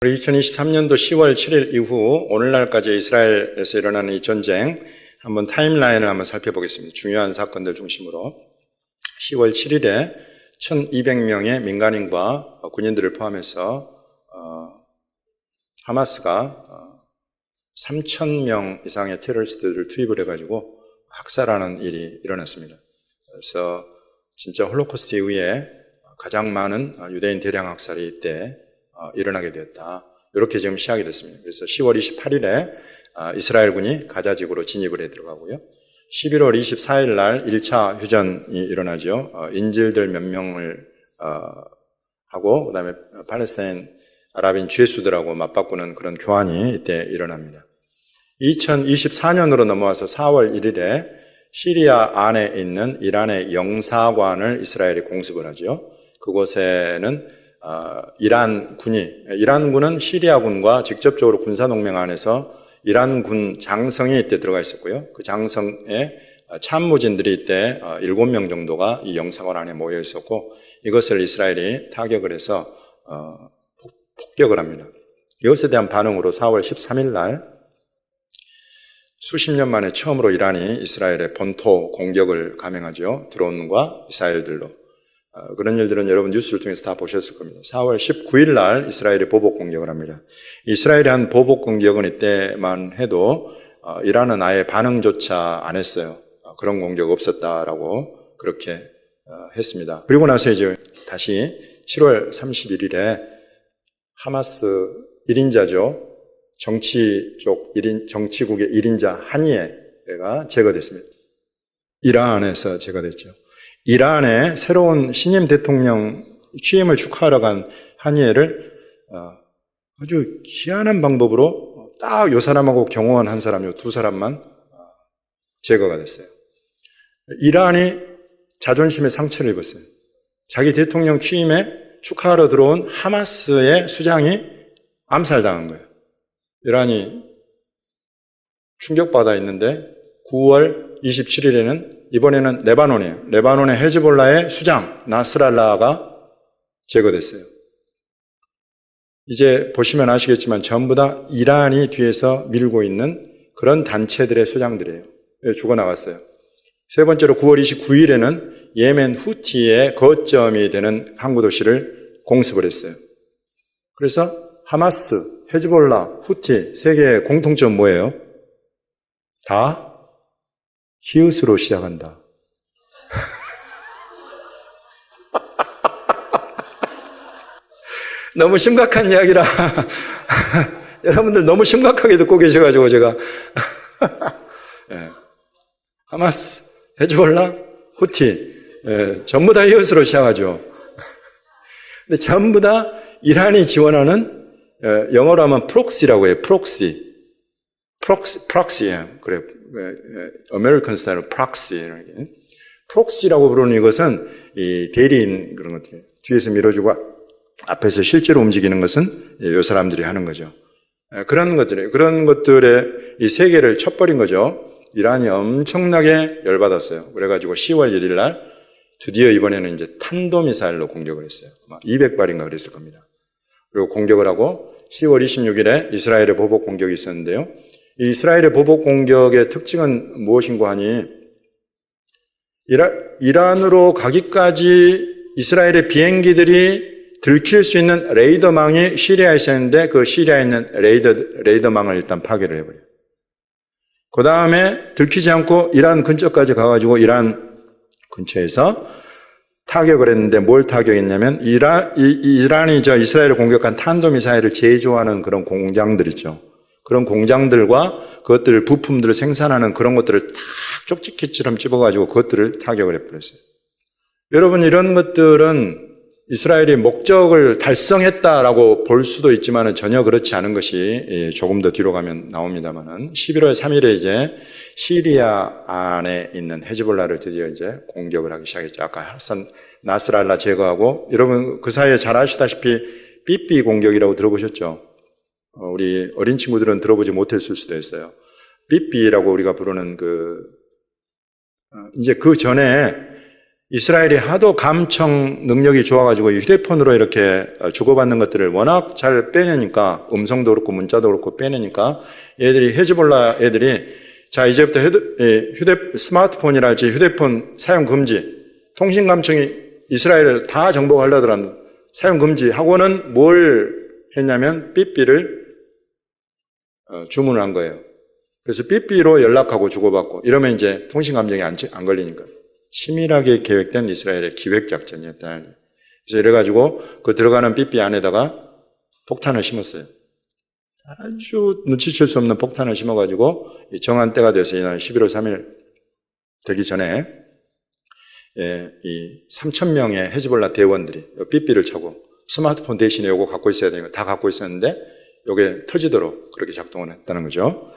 우리 2023년도 10월 7일 이후 오늘날까지 이스라엘에서 일어나는 이 전쟁 한번 타임라인을 한번 살펴보겠습니다. 중요한 사건들 중심으로 10월 7일에 1200명의 민간인과 군인들을 포함해서 하마스가 3000명 이상의 테러리스트들을 투입을 해가지고 학살하는 일이 일어났습니다. 그래서 진짜 홀로코스트 이후에 가장 많은 유대인 대량 학살이 이때 일어나게 되었다. 이렇게 지금 시작이 됐습니다. 그래서 10월 28일에 이스라엘군이 가자지구로 진입을 해 들어가고요. 11월 24일 날 1차 휴전이 일어나죠. 인질들 몇 명을 하고 그다음에 팔레스타인 아랍인 죄수들하고 맞바꾸는 그런 교환이 이때 일어납니다. 2024년으로 넘어와서 4월 1일에 시리아 안에 있는 이란의 영사관을 이스라엘이 공습을 하죠. 그곳에는 이란군은 시리아군과 직접적으로 군사동맹 안에서 이란군 장성이 이때 들어가 있었고요. 그 장성에 참모진들이 이때 7명 정도가 이 영사관 안에 모여 있었고, 이것을 이스라엘이 타격을 해서 폭격을 합니다. 이것에 대한 반응으로 4월 13일 날 수십 년 만에 처음으로 이란이 이스라엘의 본토 공격을 감행하죠. 드론과 미사일들로. 그런 일들은 여러분 뉴스를 통해서 다 보셨을 겁니다. 4월 19일 날 이스라엘이 보복 공격을 합니다. 이스라엘이 한 보복 공격은 이때만 해도 이란은 아예 반응조차 안 했어요. 그런 공격 없었다라고 그렇게 했습니다. 그리고 나서 이제 다시 7월 31일에 하마스 1인자죠. 정치국의 1인자 하니에가 제거됐습니다. 이란에서 제거됐죠. 이란의 새로운 신임 대통령 취임을 축하하러 간 하니에를 아주 희한한 방법으로 딱 요 사람하고 경호원 한 사람, 요 두 사람만 제거가 됐어요. 이란이 자존심에 상처를 입었어요. 자기 대통령 취임에 축하하러 들어온 하마스의 수장이 암살당한 거예요. 이란이 충격받아 있는데 9월 27일에는 이번에는 레바논이에요. 레바논의 헤즈볼라의 수장 나스랄라가 제거됐어요. 이제 보시면 아시겠지만 전부 다 이란이 뒤에서 밀고 있는 그런 단체들의 수장들이에요. 죽어나갔어요. 세 번째로 9월 29일에는 예멘 후티의 거점이 되는 항구 도시를 공습을 했어요. 그래서 하마스, 헤즈볼라, 후티 세 개의 공통점 뭐예요? 다 히읗으로 시작한다. 너무 심각한 이야기라 여러분들 너무 심각하게 듣고 계셔가지고 제가 네. 하마스, 헤즈볼라, 후티 전부 다 히읗으로 시작하죠. 근데 전부 다 이란이 지원하는 영어로 하면 프록시라고 해요. 프록시, 그래. 아메리칸 스타일로 프록시라고 부르는 이것은 이 대리인 그런 것들 뒤에서 밀어주고 앞에서 실제로 움직이는 것은 이 사람들이 하는 거죠. 그런 것들의 이 세계를 쳐버린 거죠. 이란이 엄청나게 열받았어요. 그래가지고 10월 1일 날 드디어 이번에는 이제 탄도미사일로 공격을 했어요. 200발인가 그랬을 겁니다. 그리고 공격을 하고 10월 26일에 이스라엘의 보복 공격이 있었는데요. 이 이스라엘의 보복 공격의 특징은 무엇인가 하니 이란으로 가기까지 이스라엘의 비행기들이 들킬 수 있는 레이더망이 시리아에 있었는데 그 시리아에 있는 레이더망을 일단 파괴를 해버려요. 그 다음에 들키지 않고 이란 근처까지 가가지고 이란 근처에서 타격을 했는데 뭘 타격했냐면 이란이 이스라엘을 공격한 탄도미사일을 제조하는 그런 공장들 있죠. 그런 공장들과 그것들 부품들을 생산하는 그런 것들을 탁 쪽집게처럼 집어가지고 그것들을 타격을 해버렸어요. 여러분 이런 것들은 이스라엘이 목적을 달성했다라고 볼 수도 있지만 전혀 그렇지 않은 것이 조금 더 뒤로 가면 나옵니다만은 11월 3일에 이제 시리아 안에 있는 헤즈볼라를 드디어 이제 공격을 하기 시작했죠. 아까 하산 나스랄라 제거하고 여러분 그 사이에 잘 아시다시피 삐삐 공격이라고 들어보셨죠? 우리 어린 친구들은 들어보지 못했을 수도 있어요. 삐삐라고 우리가 부르는 이제 그 전에 이스라엘이 하도 감청 능력이 좋아가지고 휴대폰으로 이렇게 주고받는 것들을 워낙 잘 빼내니까, 음성도 그렇고 문자도 그렇고 빼내니까 얘들이, 헤즈볼라 애들이 자, 이제부터 스마트폰이랄지 휴대폰 사용 금지, 통신 감청이 이스라엘을 다 정복하려더라도 사용 금지 하고는 뭘 했냐면 삐삐를 주문을 한 거예요. 그래서 삐삐로 연락하고 주고받고 이러면 이제 통신 감정이 안 걸리니까. 치밀하게 계획된 이스라엘의 기획작전이었다. 그래서 이래가지고 그 들어가는 삐삐 안에다가 폭탄을 심었어요. 아주 눈치챌 수 없는 폭탄을 심어가지고 정한 때가 돼서 이날 11월 3일 되기 전에 이 3,000명의 헤즈볼라 대원들이 삐삐를 차고 스마트폰 대신에 요거 갖고 있어야 되는 거 다 갖고 있었는데 요게 터지도록 그렇게 작동을 했다는 거죠.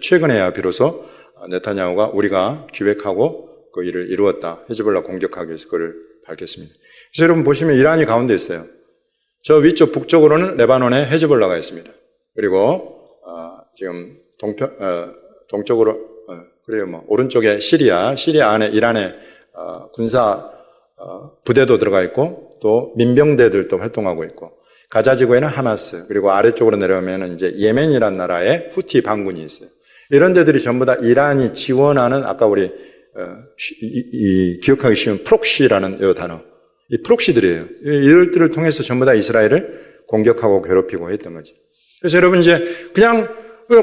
최근에야 비로소 네타냐후가 우리가 기획하고 그 일을 이루었다. 헤즈볼라 공격하기 위해서 그걸 밝혔습니다. 그래서 여러분 보시면 이란이 가운데 있어요. 저 위쪽 북쪽으로는 레바논에 헤즈볼라가 있습니다. 그리고 지금 동쪽으로 그리고 뭐 오른쪽에 시리아 안에 이란의 군사 부대도 들어가 있고 또 민병대들도 활동하고 있고 가자 지구에는 하마스 그리고 아래쪽으로 내려오면 이제 예멘이라는 나라의 후티 반군이 있어요. 이런 데들이 전부 다 이란이 지원하는 아까 우리 기억하기 쉬운 프록시라는 이 단어, 이 프록시들이에요. 이들을 통해서 전부 다 이스라엘을 공격하고 괴롭히고 했던 거지. 그래서 여러분 이제 그냥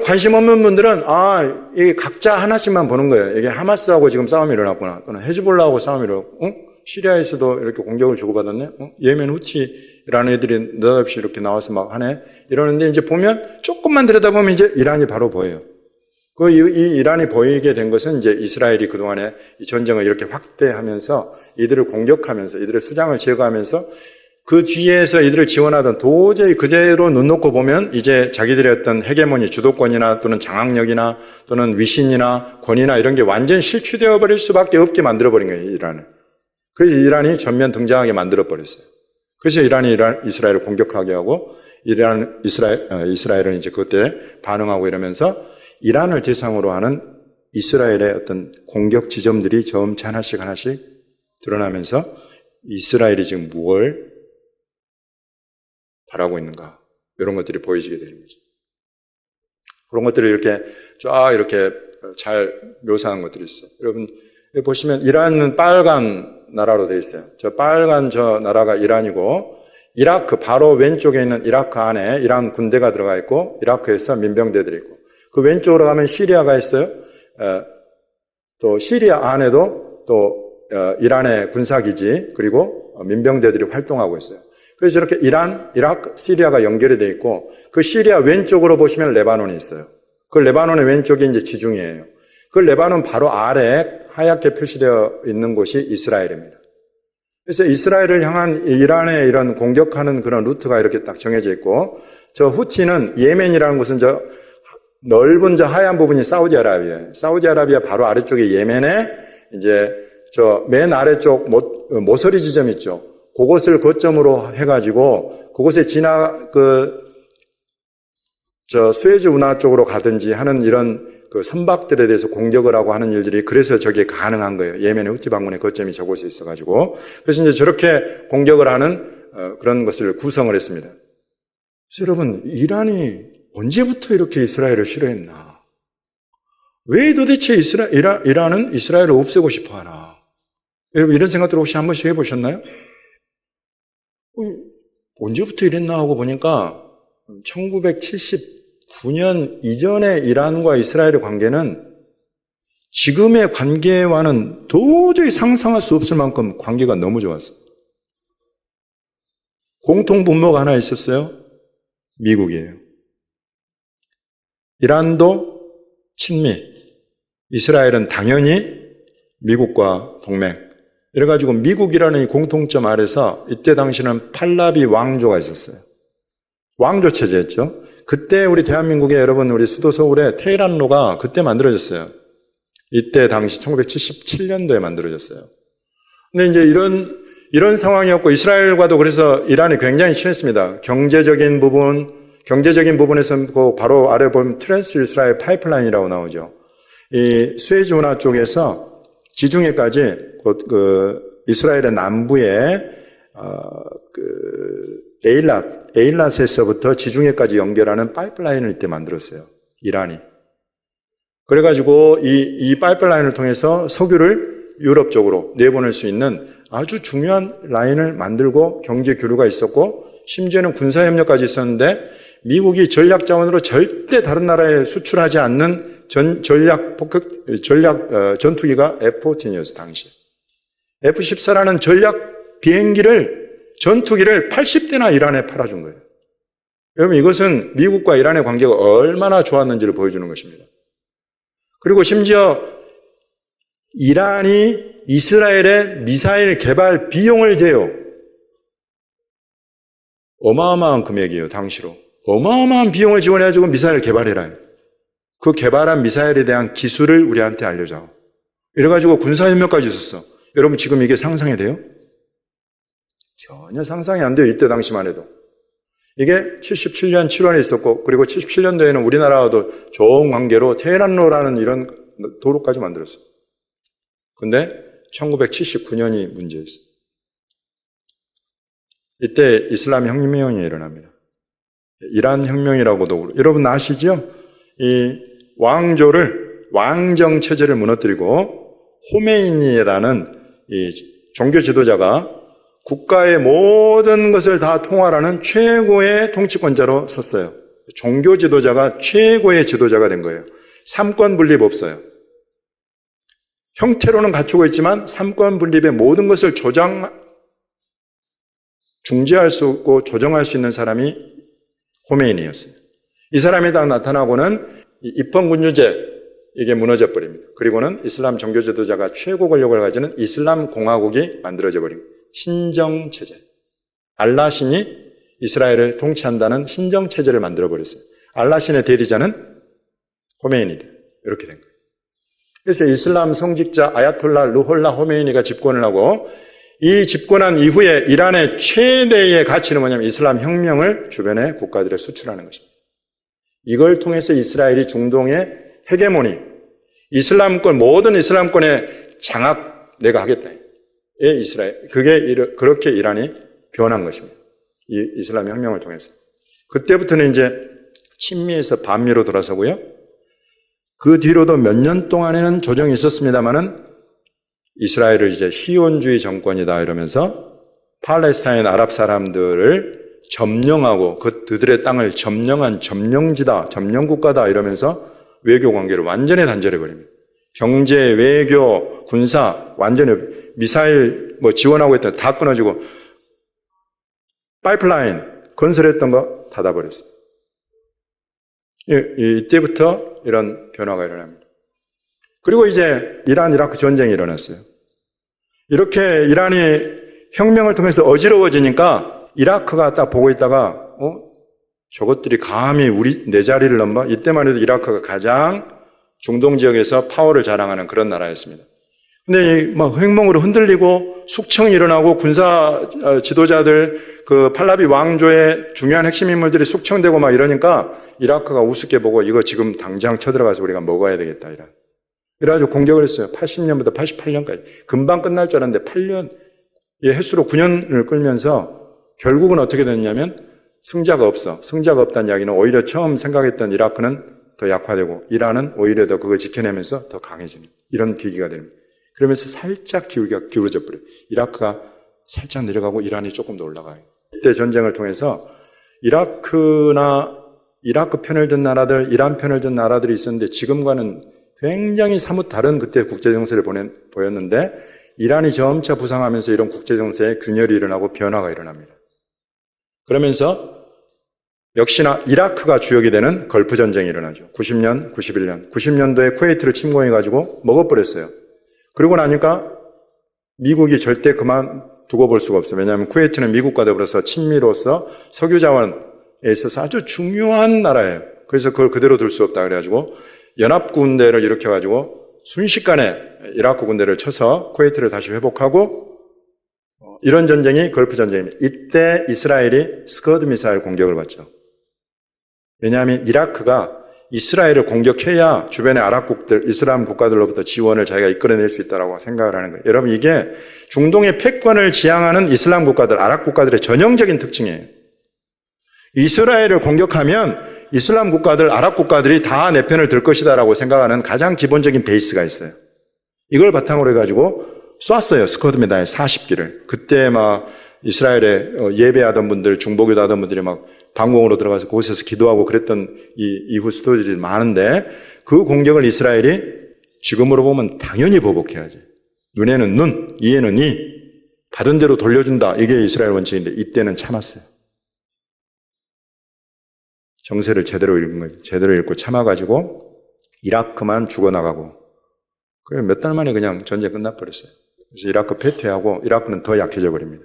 관심 없는 분들은 이게 각자 하나씩만 보는 거예요. 이게 하마스하고 지금 싸움이 일어났구나. 또는 헤즈볼라하고 싸움이 일어났고, 시리아에서도 이렇게 공격을 주고받았네. 예멘 후티라는 애들이 느닷없이 이렇게 나와서 막 하네. 이러는데 이제 보면 조금만 들여다보면 이제 이란이 바로 보여요. 이 이란이 보이게 된 것은 이제 이스라엘이 그동안에 이 전쟁을 이렇게 확대하면서 이들을 공격하면서 이들의 수장을 제거하면서 그 뒤에서 이들을 지원하던 도저히 그대로 눈 놓고 보면 이제 자기들의 어떤 헤게모니, 주도권이나 또는 장악력이나 또는 위신이나 권위나 이런 게 완전히 실추되어 버릴 수밖에 없게 만들어버린 거예요, 이란을. 그래서 이란이 전면 등장하게 만들어버렸어요. 그래서 이란이 이스라엘을 공격하게 하고 이스라엘은 이제 그때 반응하고 이러면서 이란을 대상으로 하는 이스라엘의 어떤 공격 지점들이 점차 하나씩 드러나면서 이스라엘이 지금 무엇을 바라고 있는가 이런 것들이 보여지게 되는 거죠. 그런 것들을 이렇게 쫙 이렇게 잘 묘사한 것들이 있어요. 여러분 보시면 이란은 빨간 나라로 되어 있어요. 저 빨간 저 나라가 이란이고 이라크 바로 왼쪽에 있는 이라크 안에 이란 군대가 들어가 있고 이라크에서 민병대들이 있고 그 왼쪽으로 가면 시리아가 있어요. 또 시리아 안에도 또 이란의 군사기지 그리고 민병대들이 활동하고 있어요. 그래서 이렇게 이란, 이라크, 시리아가 연결이 되어 있고 그 시리아 왼쪽으로 보시면 레바논이 있어요. 그 레바논의 왼쪽이 이제 지중해예요. 그 레바논 바로 아래에 하얗게 표시되어 있는 곳이 이스라엘입니다. 그래서 이스라엘을 향한 이란의 이런 공격하는 그런 루트가 이렇게 딱 정해져 있고 저 후티는 예멘이라는 곳은 저 넓은 저 하얀 부분이 사우디아라비아예요. 사우디아라비아 바로 아래쪽에 예멘에 이제 저 맨 아래쪽 모서리 지점 있죠. 그것을 거점으로 해가지고 그곳에 저 수에즈 운하 쪽으로 가든지 하는 이런 그 선박들에 대해서 공격을 하고 하는 일들이 그래서 저게 가능한 거예요. 예멘의 후티 반군의 거점이 저곳에 있어가지고 그래서 이제 저렇게 공격을 하는 그런 것을 구성을 했습니다. 그래서 여러분 이란이 언제부터 이렇게 이스라엘을 싫어했나? 왜 도대체 이란은 이스라엘을 없애고 싶어하나? 여러분 이런 생각들 혹시 한 번씩 해보셨나요? 언제부터 이랬나 하고 보니까 1979년 이전의 이란과 이스라엘의 관계는 지금의 관계와는 도저히 상상할 수 없을 만큼 관계가 너무 좋았어요. 공통 분모가 하나 있었어요. 미국이에요. 이란도 친미, 이스라엘은 당연히 미국과 동맹. 이래가지고 미국이라는 이 공통점 아래서 이때 당시는 팔라비 왕조가 있었어요. 왕조 체제였죠. 그때 우리 대한민국에 여러분 우리 수도 서울에 테헤란로가 그때 만들어졌어요. 이때 당시 1977년도에 만들어졌어요. 근데 이제 이런 상황이었고 이스라엘과도 그래서 이란이 굉장히 친했습니다. 경제적인 부분에서 바로 아래 보면 트랜스 이스라엘 파이프라인이라고 나오죠. 이 수에즈 운하 쪽에서 지중해까지 이스라엘의 남부에 에일랏에서부터 지중해까지 연결하는 파이프라인을 이때 만들었어요. 이란이. 그래가지고 이 파이프라인을 통해서 석유를 유럽 쪽으로 내보낼 수 있는 아주 중요한 라인을 만들고 경제 교류가 있었고 심지어는 군사협력까지 있었는데 미국이 전략 자원으로 절대 다른 나라에 수출하지 않는 전략 전투기가 F-14이었어요, 당시. F-14라는 전략 전투기를 80대나 이란에 팔아준 거예요. 여러분, 이것은 미국과 이란의 관계가 얼마나 좋았는지를 보여주는 것입니다. 그리고 심지어 이란이 이스라엘의 미사일 개발 비용을 대요. 어마어마한 금액이에요, 당시로. 어마어마한 비용을 지원해가지고 미사일 개발해라. 그 개발한 미사일에 대한 기술을 우리한테 알려줘. 이래가지고 군사협력까지 있었어. 여러분, 지금 이게 상상이 돼요? 전혀 상상이 안 돼요, 이때 당시만 해도. 이게 77년 7월에 있었고, 그리고 77년도에는 우리나라와도 좋은 관계로 테헤란로라는 이런 도로까지 만들었어요. 근데 1979년이 문제였어요. 이때 이슬람 혁명이 일어납니다. 이란 혁명이라고도. 여러분 아시죠? 이 왕정 체제를 무너뜨리고 호메이니라는 이 종교 지도자가 국가의 모든 것을 다 통할하는 최고의 통치권자로 섰어요. 종교 지도자가 최고의 지도자가 된 거예요. 삼권 분립 없어요. 형태로는 갖추고 있지만 삼권 분립의 모든 것을 중재할 수 없고 조정할 수 있는 사람이 호메이니였어요. 이 사람이 딱 나타나고는 입헌군주제 이게 무너져 버립니다. 그리고는 이슬람 종교 지도자가 최고 권력을 가지는 이슬람 공화국이 만들어져 버린 신정체제. 알라 신이 이스라엘을 통치한다는 신정체제를 만들어 버렸어요. 알라 신의 대리자는 호메이니다. 이렇게 된 거예요. 그래서 이슬람 성직자 아야톨라 루홀라 호메이니가 집권을 하고 이 집권한 이후에 이란의 최대의 가치는 뭐냐면 이슬람 혁명을 주변의 국가들에 수출하는 것입니다. 이걸 통해서 이스라엘이 중동의 헤게모니, 모든 이슬람권의 장악 내가 하겠다. 그렇게 이란이 변한 것입니다. 이 이슬람 혁명을 통해서. 그때부터는 이제 친미에서 반미로 돌아서고요. 그 뒤로도 몇 년 동안에는 조정이 있었습니다만은 이스라엘을 이제 시온주의 정권이다 이러면서 팔레스타인 아랍 사람들을 점령하고 그들의 땅을 점령한 점령지다, 점령국가다 이러면서 외교 관계를 완전히 단절해버립니다. 경제, 외교, 군사 완전히 미사일 지원하고 있던 다 끊어지고 파이프라인 건설했던 거 닫아버렸어요. 이때부터 이런 변화가 일어납니다. 그리고 이제 이란 이라크 전쟁이 일어났어요. 이렇게 이란이 혁명을 통해서 어지러워지니까 이라크가 딱 보고 있다가 저것들이 감히 내 자리를 넘어? 이때만 해도 이라크가 가장 중동 지역에서 파워를 자랑하는 그런 나라였습니다. 근데 막 횡몽으로 흔들리고 숙청이 일어나고 군사 지도자들 그 팔라비 왕조의 중요한 핵심 인물들이 숙청되고 막 이러니까 이라크가 우습게 보고 이거 지금 당장 쳐들어가서 우리가 먹어야 되겠다 이래가지고 공격을 했어요. 80년부터 88년까지. 금방 끝날 줄 알았는데 8년, 횟수로 9년을 끌면서 결국은 어떻게 됐냐면 승자가 없어. 승자가 없다는 이야기는 오히려 처음 생각했던 이라크는 더 약화되고 이란은 오히려 더 그걸 지켜내면서 더 강해지는 이런 계기가 됩니다. 그러면서 살짝 기울어져 버려요. 이라크가 살짝 내려가고 이란이 조금 더 올라가요. 이때 전쟁을 통해서 이라크 편을 든 나라들, 이란 편을 든 나라들이 있었는데 지금과는 굉장히 사뭇 다른 그때 국제정세를 보였는데 이란이 점차 부상하면서 이런 국제정세에 균열이 일어나고 변화가 일어납니다. 그러면서 역시나 이라크가 주역이 되는 걸프 전쟁이 일어나죠. 90년, 91년. 90년도에 쿠웨이트를 침공해가지고 먹어버렸어요. 그러고 나니까 미국이 절대 그만 두고 볼 수가 없어요. 왜냐하면 쿠웨이트는 미국과 더불어서 친미로서 석유 자원에 있어서 아주 중요한 나라예요. 그래서 그걸 그대로 둘 수 없다 그래가지고 연합군대를 일으켜가지고 순식간에 이라크 군대를 쳐서 쿠웨이트를 다시 회복하고 이런 전쟁이 걸프 전쟁입니다. 이때 이스라엘이 스커드 미사일 공격을 받죠. 왜냐하면 이라크가 이스라엘을 공격해야 주변의 아랍국들, 이슬람 국가들로부터 지원을 자기가 이끌어낼 수 있다고 생각을 하는 거예요. 여러분, 이게 중동의 패권을 지향하는 이슬람 국가들, 아랍 국가들의 전형적인 특징이에요. 이스라엘을 공격하면 이슬람 국가들, 아랍 국가들이 다 내 편을 들 것이다라고 생각하는 가장 기본적인 베이스가 있어요. 이걸 바탕으로 해가지고 쐈어요. 스쿼드 메달 40기를. 그때 막 이스라엘에 예배하던 분들, 중보기도 하던 분들이 막 방공으로 들어가서 그곳에서 기도하고 그랬던 이후 스토리들이 많은데, 그 공격을 이스라엘이 지금으로 보면 당연히 보복해야지. 눈에는 눈, 이에는 이, 받은 대로 돌려준다. 이게 이스라엘 원칙인데 이때는 참았어요. 정세를 제대로 읽은 거죠. 제대로 읽고 참아가지고 이라크만 죽어나가고, 그래 몇 달 만에 그냥 전쟁 끝나버렸어요. 그래서 이라크 패퇴하고 이라크는 더 약해져 버립니다.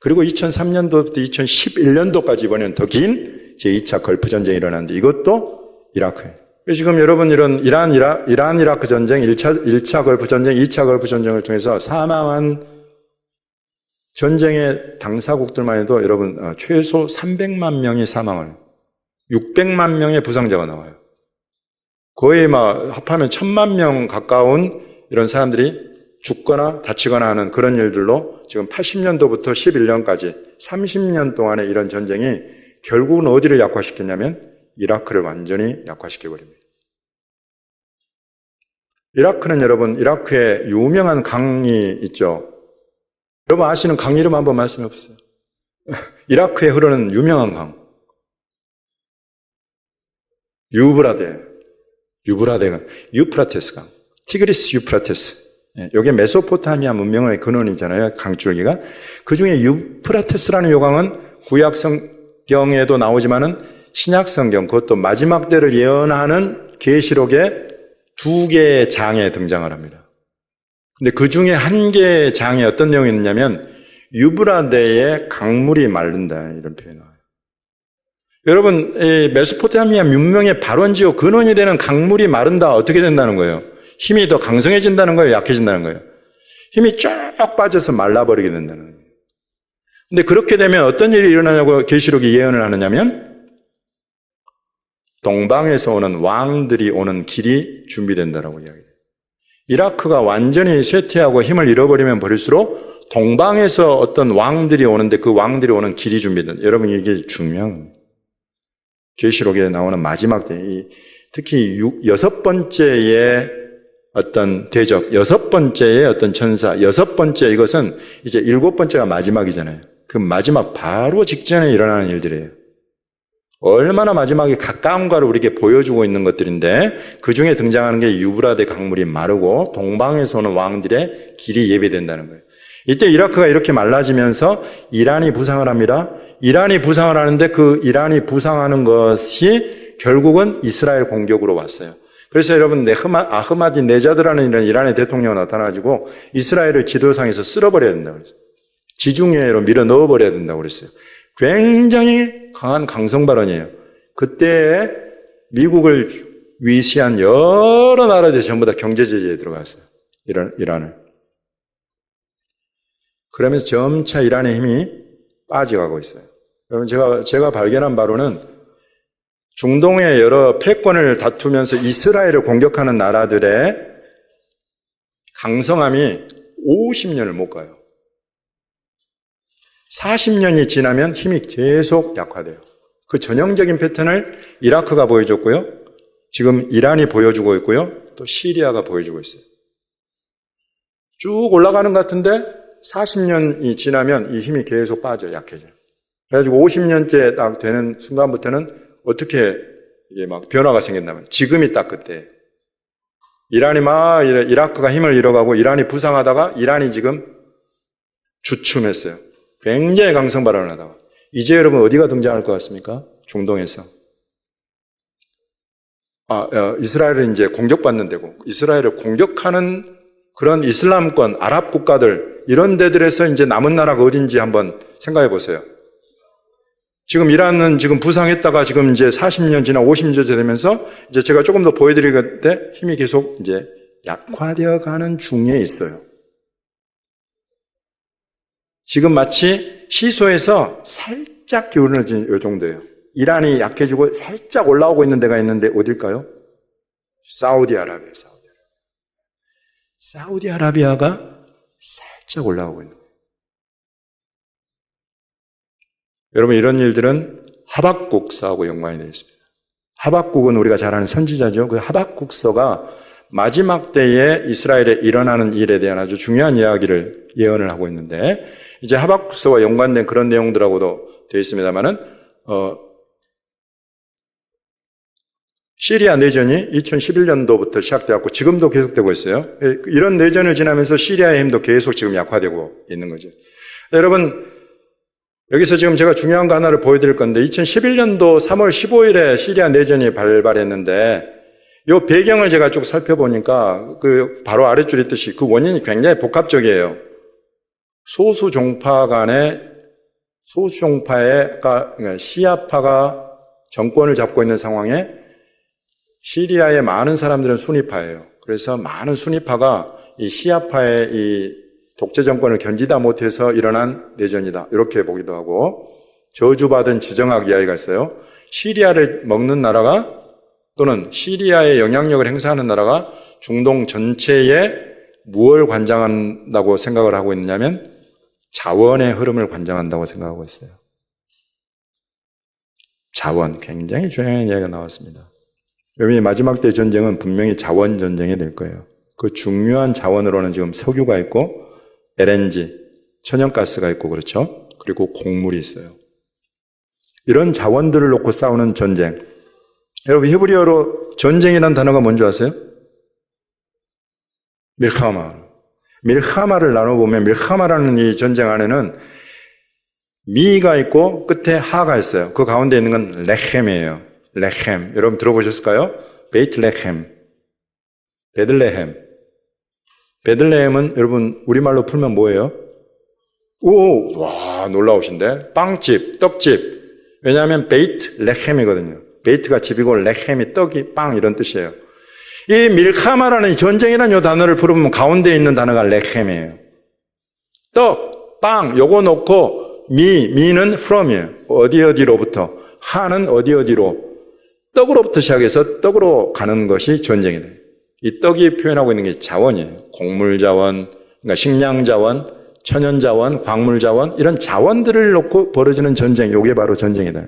그리고 2003년도부터 2011년도까지 이번에는 더 긴 제2차 걸프 전쟁이 일어났는데 이것도 이라크예요. 지금 여러분 이런 이란 이라크 전쟁, 1차 걸프 전쟁, 2차 걸프 전쟁을 통해서 사망한 전쟁의 당사국들만 해도 여러분 최소 300만 명이 사망을, 600만 명의 부상자가 나와요. 거의 막 합하면 1000만 명 가까운 이런 사람들이 죽거나 다치거나 하는 그런 일들로 지금 80년도부터 11년까지 30년 동안의 이런 전쟁이 결국은 어디를 약화시켰냐면 이라크를 완전히 약화시켜버립니다. 이라크는 여러분, 이라크에 유명한 강이 있죠. 여러분 아시는 강 이름 한번 말씀해 보세요. 이라크에 흐르는 유명한 강. 유브라데강, 유프라테스 강, 티그리스 유프라테스. 이게 메소포타미아 문명의 근원이잖아요. 강줄기가. 그 중에 유프라테스라는 요강은 구약 성경에도 나오지만은 신약 성경, 그것도 마지막 때를 예언하는 계시록에 2개의 장에 등장을 합니다. 근데 그 중에 한 개의 장에 어떤 내용이 있느냐면 유브라데의 강물이 마른다, 이런 표현이 나와요. 여러분, 이 메소포타미아 문명의 발원지요 근원이 되는 강물이 마른다, 어떻게 된다는 거예요? 힘이 더 강성해진다는 거예요? 약해진다는 거예요? 힘이 쫙 빠져서 말라버리게 된다는 거예요. 근데 그렇게 되면 어떤 일이 일어나냐고 계시록이 예언을 하느냐면 동방에서 오는 왕들이 오는 길이 준비된다라고 이야기해요. 이라크가 완전히 쇠퇴하고 힘을 잃어버리면 버릴수록 동방에서 어떤 왕들이 오는데 그 왕들이 오는 길이 준비된다. 여러분 이게 중요한 겁니다. 계시록에 나오는 마지막 때, 특히 6번째의 어떤 대적, 6번째의 어떤 천사, 6번째 이것은 이제 7번째가 마지막이잖아요. 그 마지막 바로 직전에 일어나는 일들이에요. 얼마나 마지막에 가까운가를 우리에게 보여주고 있는 것들인데 그 중에 등장하는 게 유브라데 강물이 마르고 동방에서 오는 왕들의 길이 예배된다는 거예요. 이때 이라크가 이렇게 말라지면서 이란이 부상을 합니다. 이란이 부상을 하는데 그 이란이 부상하는 것이 결국은 이스라엘 공격으로 왔어요. 그래서 여러분 아흐마디 네자드라는 이런 이란의 대통령이 나타나가지고 이스라엘을 지도상에서 쓸어버려야 된다고 그랬어요. 지중해로 밀어 넣어버려야 된다고 그랬어요. 굉장히 강한 강성 발언이에요. 그때 미국을 위시한 여러 나라들이 전부 다 경제 제재에 들어갔어요. 이란을. 그러면서 점차 이란의 힘이 빠져가고 있어요. 여러분 제가 발견한 바로는 중동의 여러 패권을 다투면서 이스라엘을 공격하는 나라들의 강성함이 50년을 못 가요. 40년이 지나면 힘이 계속 약화돼요. 그 전형적인 패턴을 이라크가 보여줬고요. 지금 이란이 보여주고 있고요. 또 시리아가 보여주고 있어요. 쭉 올라가는 것 같은데 40년이 지나면 이 힘이 계속 빠져 약해져요. 그래가지고 50년째 딱 되는 순간부터는 어떻게 이게 막 변화가 생긴다면 지금이 딱 그때. 이란이 막 이라크가 힘을 잃어가고 이란이 부상하다가 이란이 지금 주춤했어요. 굉장히 강성 발언을 하다가 이제 여러분 어디가 등장할 것 같습니까? 중동에서. 이스라엘은 이제 공격받는 데고 이스라엘을 공격하는 그런 이슬람권, 아랍 국가들 이런 데들에서 이제 남은 나라가 어딘지 한번 생각해 보세요. 지금 이란은 지금 부상했다가 지금 이제 40년 지나 50년 되면서 이제 제가 조금 더 보여드리는데 힘이 계속 이제 약화되어 가는 중에 있어요. 지금 마치 시소에서 살짝 기울어진 이 정도예요. 이란이 약해지고 살짝 올라오고 있는 데가 있는데 어딜까요? 사우디아라비아. 사우디아라비아가 살짝 올라오고 있는 거예요. 여러분, 이런 일들은 하박국서하고 연관이 되어 있습니다. 하박국은 우리가 잘 아는 선지자죠. 그 하박국서가 마지막 때에 이스라엘에 일어나는 일에 대한 아주 중요한 이야기를 예언을 하고 있는데, 이제 하박국서와 연관된 그런 내용들하고도 되어 있습니다만은, 시리아 내전이 2011년도부터 시작되었고 지금도 계속되고 있어요. 이런 내전을 지나면서 시리아의 힘도 계속 지금 약화되고 있는 거죠. 여러분, 여기서 지금 제가 중요한 거 하나를 보여드릴 건데, 2011년도 3월 15일에 시리아 내전이 발발했는데, 이 배경을 제가 쭉 살펴보니까 그 바로 아랫줄에 있듯이 그 원인이 굉장히 복합적이에요. 소수 종파의 시아파가 정권을 잡고 있는 상황에 시리아의 많은 사람들은 수니파예요. 그래서 많은 수니파가 이 시아파의 이 독재 정권을 견디다 못해서 일어난 내전이다, 이렇게 보기도 하고, 저주받은 지정학 이야기가 있어요. 시리아를 먹는 나라가 또는 시리아의 영향력을 행사하는 나라가 중동 전체에 무엇을 관장한다고 생각을 하고 있느냐면 자원의 흐름을 관장한다고 생각하고 있어요. 자원, 굉장히 중요한 이야기가 나왔습니다. 여러분이 마지막 때 전쟁은 분명히 자원 전쟁이 될 거예요. 그 중요한 자원으로는 지금 석유가 있고 LNG, 천연가스가 있고 그렇죠. 그리고 곡물이 있어요. 이런 자원들을 놓고 싸우는 전쟁. 여러분, 히브리어로 전쟁이라는 단어가 뭔지 아세요? 밀카마. 밀카마를 나눠보면 밀카마라는 이 전쟁 안에는 미가 있고 끝에 하가 있어요. 그 가운데 있는 건 레헴이에요. 레헴. 여러분 들어보셨을까요? 베이트레헴. 베들레헴. 베들레헴은 여러분 우리말로 풀면 뭐예요? 오, 와, 놀라우신데? 빵집, 떡집. 왜냐하면 베이트레헴이거든요. 베이트가 집이고 레헴이 떡이 빵, 이런 뜻이에요. 이 밀카마라는 전쟁이라는 이 단어를 풀어보면 가운데 있는 단어가 레헴이에요. 떡, 빵, 요거 놓고 미는 from이에요. 어디로부터. 하는 어디로. 떡으로부터 시작해서 떡으로 가는 것이 전쟁이다. 이 떡이 표현하고 있는 게 자원이에요. 곡물 자원, 그러니까 식량 자원, 천연 자원, 광물 자원, 이런 자원들을 놓고 벌어지는 전쟁, 이게 바로 전쟁이다.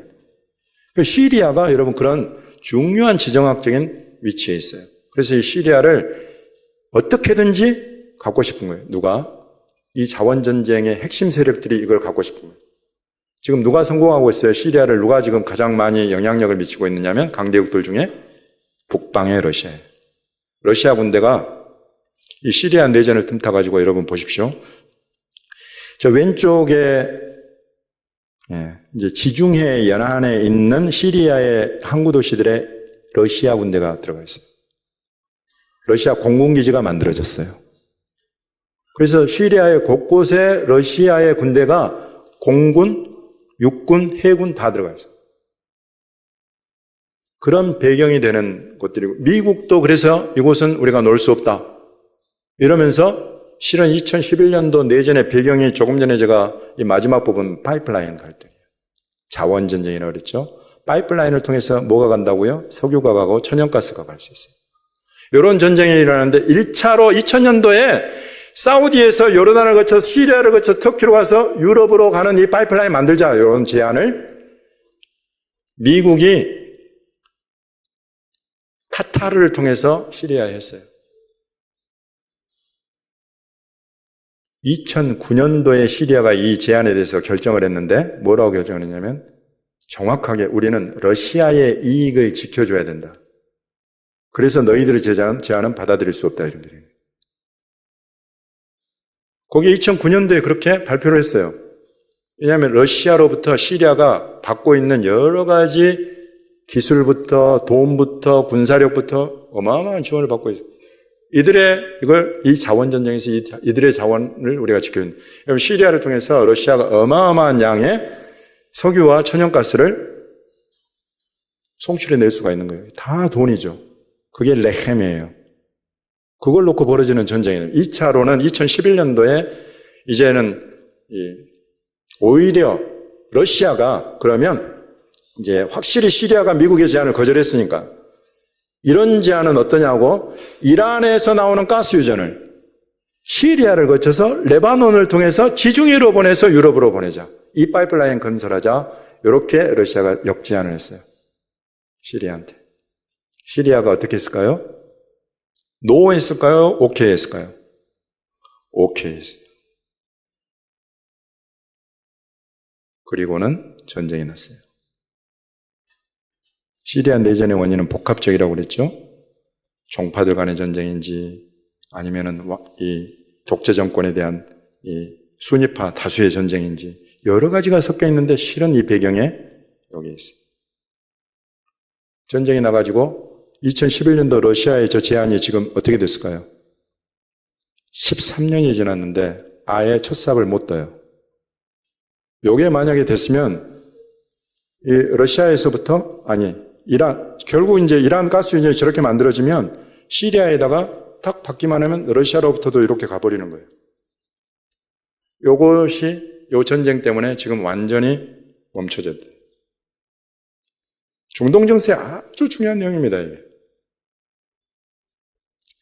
시리아가 여러분 그런 중요한 지정학적인 위치에 있어요. 그래서 이 시리아를 어떻게든지 갖고 싶은 거예요. 누가? 이 자원 전쟁의 핵심 세력들이 이걸 갖고 싶은 거예요. 지금 누가 성공하고 있어요? 시리아를 누가 지금 가장 많이 영향력을 미치고 있느냐면 강대국들 중에 북방의 러시아예요. 러시아 군대가 이 시리아 내전을 틈타가지고 여러분 보십시오. 저 왼쪽에 이제 지중해 연안에 있는 시리아의 항구 도시들에 러시아 군대가 들어가 있어요. 러시아 공군기지가 만들어졌어요. 그래서 시리아의 곳곳에 러시아의 군대가 공군, 육군, 해군 다 들어가 있어요. 그런 배경이 되는 곳들이고, 미국도 그래서 이곳은 우리가 놓을 수 없다 이러면서 실은 2011년도 내전의 배경이 조금 전에 제가 이 마지막 부분 파이프라인 갈등이에요. 자원 전쟁이라고 그랬죠. 파이프라인을 통해서 뭐가 간다고요? 석유가 가고 천연가스가 갈 수 있어요. 이런 전쟁이 일어나는데 1차로 2000년도에 사우디에서 요르단을 거쳐 시리아를 거쳐 터키로 가서 유럽으로 가는 이 파이프라인 만들자, 이런 제안을 미국이 카타르를 통해서 시리아에 했어요. 2009년도에 시리아가 이 제안에 대해서 결정을 했는데 뭐라고 결정을 했냐면 정확하게 우리는 러시아의 이익을 지켜줘야 된다. 그래서 너희들의 제안은 받아들일 수 없다, 이런 거예요. 거기에 2009년도에 그렇게 발표를 했어요. 왜냐하면 러시아로부터 시리아가 받고 있는 여러 가지 기술부터 돈부터 군사력부터 어마어마한 지원을 받고 있어요. 이 자원 전쟁에서 이들의 자원을 우리가 지켜야 된다. 여러분, 시리아를 통해서 러시아가 어마어마한 양의 석유와 천연가스를 송출해낼 수가 있는 거예요. 다 돈이죠. 그게 레헴이에요. 그걸 놓고 벌어지는 전쟁이에요. 2차로는 2011년도에 이제는 오히려 러시아가 그러면 이제 확실히 시리아가 미국의 제안을 거절했으니까 이런 제안은 어떠냐고 이란에서 나오는 가스 유전을 시리아를 거쳐서 레바논을 통해서 지중해로 보내서 유럽으로 보내자. 이 파이프라인 건설하자. 이렇게 러시아가 역제안을 했어요. 시리아한테. 시리아가 어떻게 했을까요? 노 했을까요? 오케이 했을까요? 오케이 했어요. 그리고는 전쟁이 났어요. 시리아 내전의 원인은 복합적이라고 그랬죠. 종파들 간의 전쟁인지 아니면은 이 독재 정권에 대한 이 순위파 다수의 전쟁인지 여러 가지가 섞여 있는데 실은 이 배경에 여기 있어요. 전쟁이 나가지고 2011년도 러시아의 저 제안이 지금 어떻게 됐을까요? 13년이 지났는데 아예 첫 삽을 못 떠요. 요게 만약에 됐으면 이 러시아에서부터 이란 결국 이제 이란 가스 유전이 저렇게 만들어지면 시리아에다가 딱 받기만 하면 러시아로부터도 이렇게 가버리는 거예요. 요것이 요 전쟁 때문에 지금 완전히 멈춰졌대요. 중동 정세에 아주 중요한 내용입니다. 이게.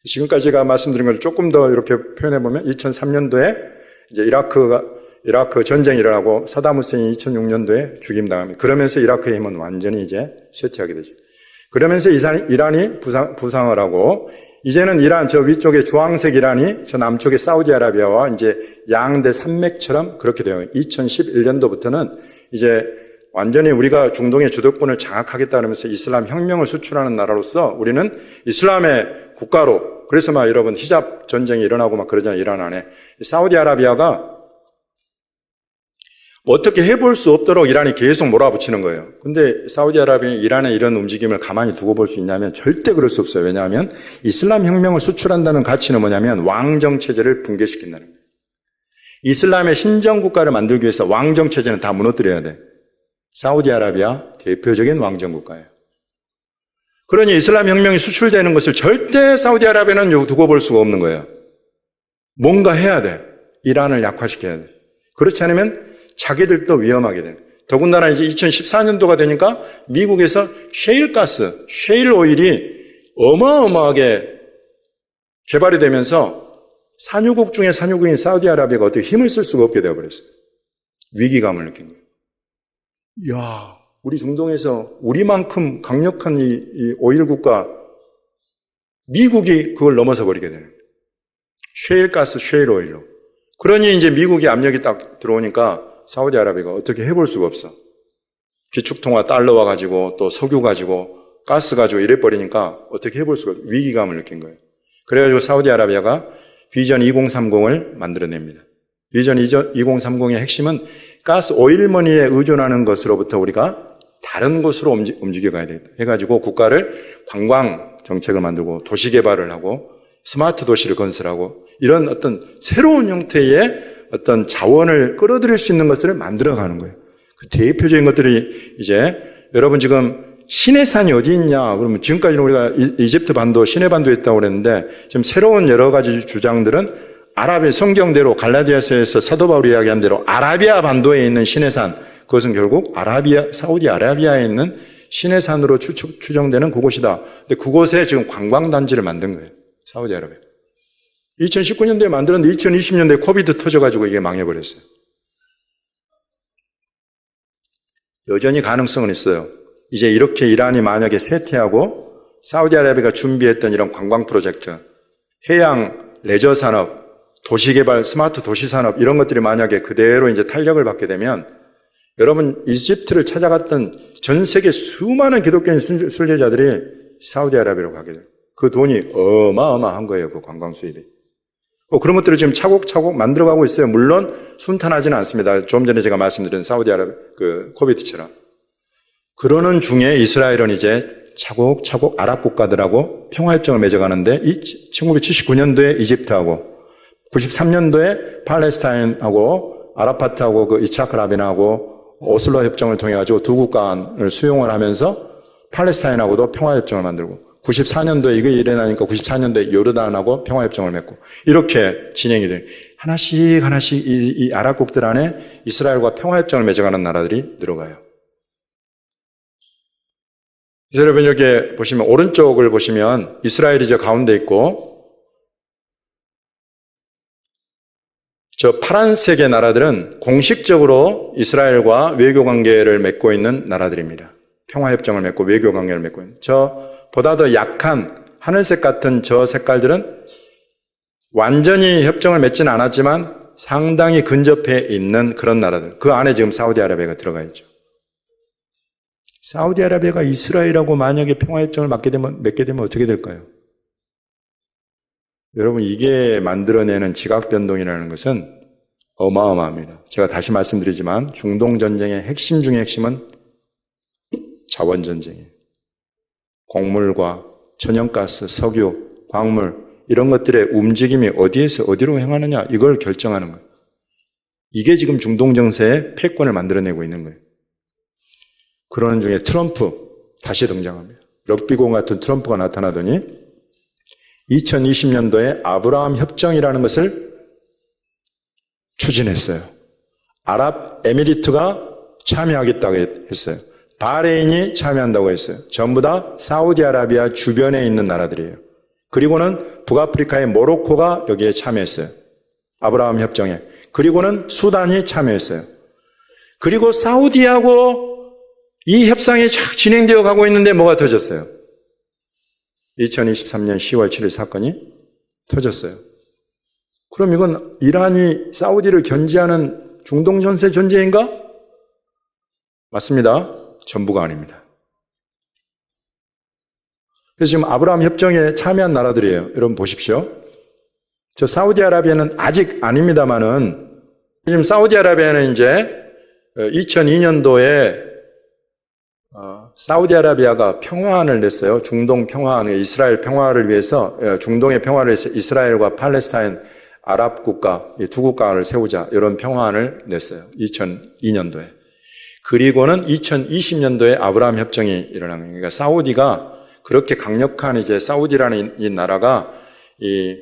지금까지 제가 말씀드린 걸 조금 더 이렇게 표현해 보면 2003년도에 이제 이라크 전쟁이 일어나고 사담 후세인이 2006년도에 죽임당합니다. 그러면서 이라크의 힘은 완전히 이제 쇠퇴하게 되죠. 그러면서 이란이 부상을 하고 이제는 이란 저 위쪽에 주황색 이란이 저 남쪽에 사우디아라비아와 이제 양대 산맥처럼 그렇게 돼요. 2011년도부터는 이제 완전히 우리가 중동의 주도권을 장악하겠다면서 이슬람 혁명을 수출하는 나라로서 우리는 이슬람의 국가로 그래서 막 여러분 히잡 전쟁이 일어나고 막 그러잖아요. 이란 안에. 사우디아라비아가 어떻게 해볼 수 없도록 이란이 계속 몰아붙이는 거예요. 근데 사우디아라비아는 이란의 이런 움직임을 가만히 두고 볼 수 있냐면 절대 그럴 수 없어요. 왜냐하면 이슬람 혁명을 수출한다는 가치는 뭐냐면 왕정체제를 붕괴시킨다는 거예요. 이슬람의 신정국가를 만들기 위해서 왕정체제는 다 무너뜨려야 돼. 사우디아라비아 대표적인 왕정국가예요. 그러니 이슬람 혁명이 수출되는 것을 절대 사우디아라비아는 두고 볼 수가 없는 거예요. 뭔가 해야 돼. 이란을 약화시켜야 돼. 그렇지 않으면 자기들도 위험하게 되는. 더군다나 이제 2014년도가 되니까 미국에서 셰일가스, 셰일 오일이 어마어마하게 개발이 되면서 산유국 중에 산유국인 사우디아라비아가 어떻게 힘을 쓸 수가 없게 되어버렸어요. 위기감을 느낀 거예요. 이야, 우리 중동에서 우리만큼 강력한 이 오일 국가, 미국이 그걸 넘어서 버리게 되는 거예요. 셰일가스, 셰일 오일로. 그러니 이제 미국이 압력이 딱 들어오니까 사우디아라비아가 어떻게 해볼 수가 없어. 기축통화 달러와 가지고 또 석유 가지고 가스 가지고 이래버리니까 어떻게 해볼 수가 없어. 위기감을 느낀 거예요. 그래가지고 사우디아라비아가 비전 2030을 만들어냅니다. 비전 2030의 핵심은 가스 오일머니에 의존하는 것으로부터 우리가 다른 곳으로 움직여가야 되겠다. 해가지고 국가를 관광 정책을 만들고 도시 개발을 하고 스마트 도시를 건설하고 이런 어떤 새로운 형태의 어떤 자원을 끌어들일 수 있는 것들을 만들어가는 거예요. 그 대표적인 것들이 이제 여러분 지금 시내산이 어디 있냐? 그러면 지금까지는 우리가 이집트 반도, 시내반도에 있다고 그랬는데 지금 새로운 여러 가지 주장들은 아랍의 성경대로 갈라디아서에서 사도 바울이 이야기한 대로 아라비아 반도에 있는 시내산 그것은 결국 사우디아라비아에 있는 시내산으로 추정되는 그곳이다. 근데 그곳에 지금 관광단지를 만든 거예요. 사우디아라비아. 2019년도에 만들었는데 2020년도에 코비드 터져가지고 이게 망해버렸어요. 여전히 가능성은 있어요. 이제 이렇게 이란이 만약에 쇠퇴하고 사우디아라비아가 준비했던 이런 관광 프로젝트, 해양 레저 산업, 도시개발, 스마트 도시 산업 이런 것들이 만약에 그대로 이제 탄력을 받게 되면 여러분 이집트를 찾아갔던 전 세계 수많은 기독교인 순례자들이 사우디아라비아로 가게 돼요. 그 돈이 어마어마한 거예요. 그 관광 수입이. 그런 것들을 지금 차곡차곡 만들어가고 있어요. 물론 순탄하지는 않습니다. 좀 전에 제가 말씀드린 사우디아라비아 코비트처럼. 그러는 중에 이스라엘은 이제 차곡차곡 아랍 국가들하고 평화협정을 맺어가는데 1979년도에 이집트하고 93년도에 팔레스타인하고 아라파트하고 그 이차크 라빈하고 오슬로 협정을 통해 가지고 두 국가를 수용을 하면서 팔레스타인하고도 평화협정을 만들고 94년도에 이게 일어나니까 94년도에 요르단하고 평화협정을 맺고 이렇게 진행이 돼요. 하나씩 이 아랍국들 안에 이스라엘과 평화협정을 맺어가는 나라들이 늘어가요. 그래서 여러분 여기 보시면 오른쪽을 보시면 이스라엘이 저 가운데 있고 저 파란색의 나라들은 공식적으로 이스라엘과 외교관계를 맺고 있는 나라들입니다. 평화협정을 맺고 외교관계를 맺고 있는. 저보다 더 약한 하늘색 같은 저 색깔들은 완전히 협정을 맺지는 않았지만 상당히 근접해 있는 그런 나라들. 그 안에 지금 사우디아라비아가 들어가 있죠. 사우디아라비아가 이스라엘하고 만약에 평화협정을 맺게 되면 어떻게 될까요? 여러분, 이게 만들어내는 지각변동이라는 것은 어마어마합니다. 제가 다시 말씀드리지만 중동 전쟁의 핵심 중의 핵심은 자원 전쟁이에요. 곡물과 천연가스, 석유, 광물 이런 것들의 움직임이 어디에서 어디로 향하느냐 이걸 결정하는 거예요. 이게 지금 중동 정세의 패권을 만들어내고 있는 거예요. 그러는 중에 트럼프 다시 등장합니다. 럭비공 같은 트럼프가 나타나더니 2020년도에 아브라함 협정이라는 것을 추진했어요. 아랍에미리트가 참여하겠다고 했어요. 바레인이 참여한다고 했어요. 전부 다 사우디아라비아 주변에 있는 나라들이에요. 그리고는 북아프리카의 모로코가 여기에 참여했어요. 아브라함 협정에. 그리고는 수단이 참여했어요. 그리고 사우디하고 이 협상이 쫙 진행되어 가고 있는데 뭐가 터졌어요? 2023년 10월 7일 사건이 터졌어요. 그럼 이건 이란이 사우디를 견제하는 중동 전세 전쟁인가? 맞습니다. 전부가 아닙니다. 그래서 지금 아브라함 협정에 참여한 나라들이에요. 여러분 보십시오. 저 사우디아라비아는 아직 아닙니다만은 지금 사우디아라비아는 이제 2002년도에 사우디아라비아가 평화안을 냈어요. 중동 평화안을, 이스라엘 평화를 위해서, 중동의 평화를 위해서 이스라엘과 팔레스타인 아랍 국가, 이 두 국가를 세우자 이런 평화안을 냈어요. 2002년도에. 그리고는 2020년도에 아브라함 협정이 일어난 거예요. 그러니까 사우디가 그렇게 강력한 이제 사우디라는 이 나라가 이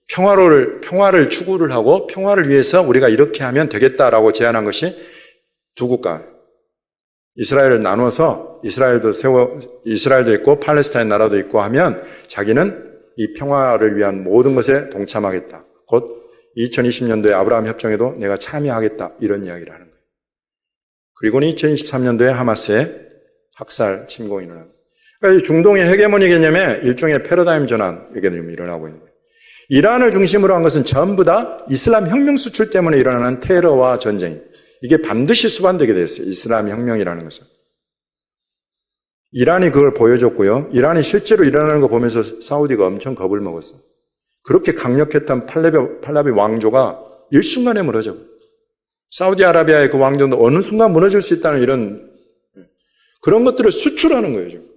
평화를 추구를 하고 평화를 위해서 우리가 이렇게 하면 되겠다라고 제안한 것이 두 국가. 이스라엘을 나눠서 이스라엘도 있고 팔레스타인 나라도 있고 하면 자기는 이 평화를 위한 모든 것에 동참하겠다. 곧 2020년도에 아브라함 협정에도 내가 참여하겠다. 이런 이야기를 하는 거예요. 그리고는 2023년도에 하마스의 학살 침공이 일어납니다. 그러니까 중동의 헤게모니 개념에 일종의 패러다임 전환 이게 일어나고 있는 거예요. 이란을 중심으로 한 것은 전부 다 이슬람 혁명 수출 때문에 일어나는 테러와 전쟁. 이게 반드시 수반되게 됐어요. 이슬람 혁명이라는 것은. 이란이 그걸 보여줬고요. 이란이 실제로 일어나는 거 보면서 사우디가 엄청 겁을 먹었어요. 그렇게 강력했던 팔라비 왕조가 일순간에 무너져. 사우디아라비아의 그 왕조도 어느 순간 무너질 수 있다는 이런 그런 것들을 수출하는 거예요. 지금.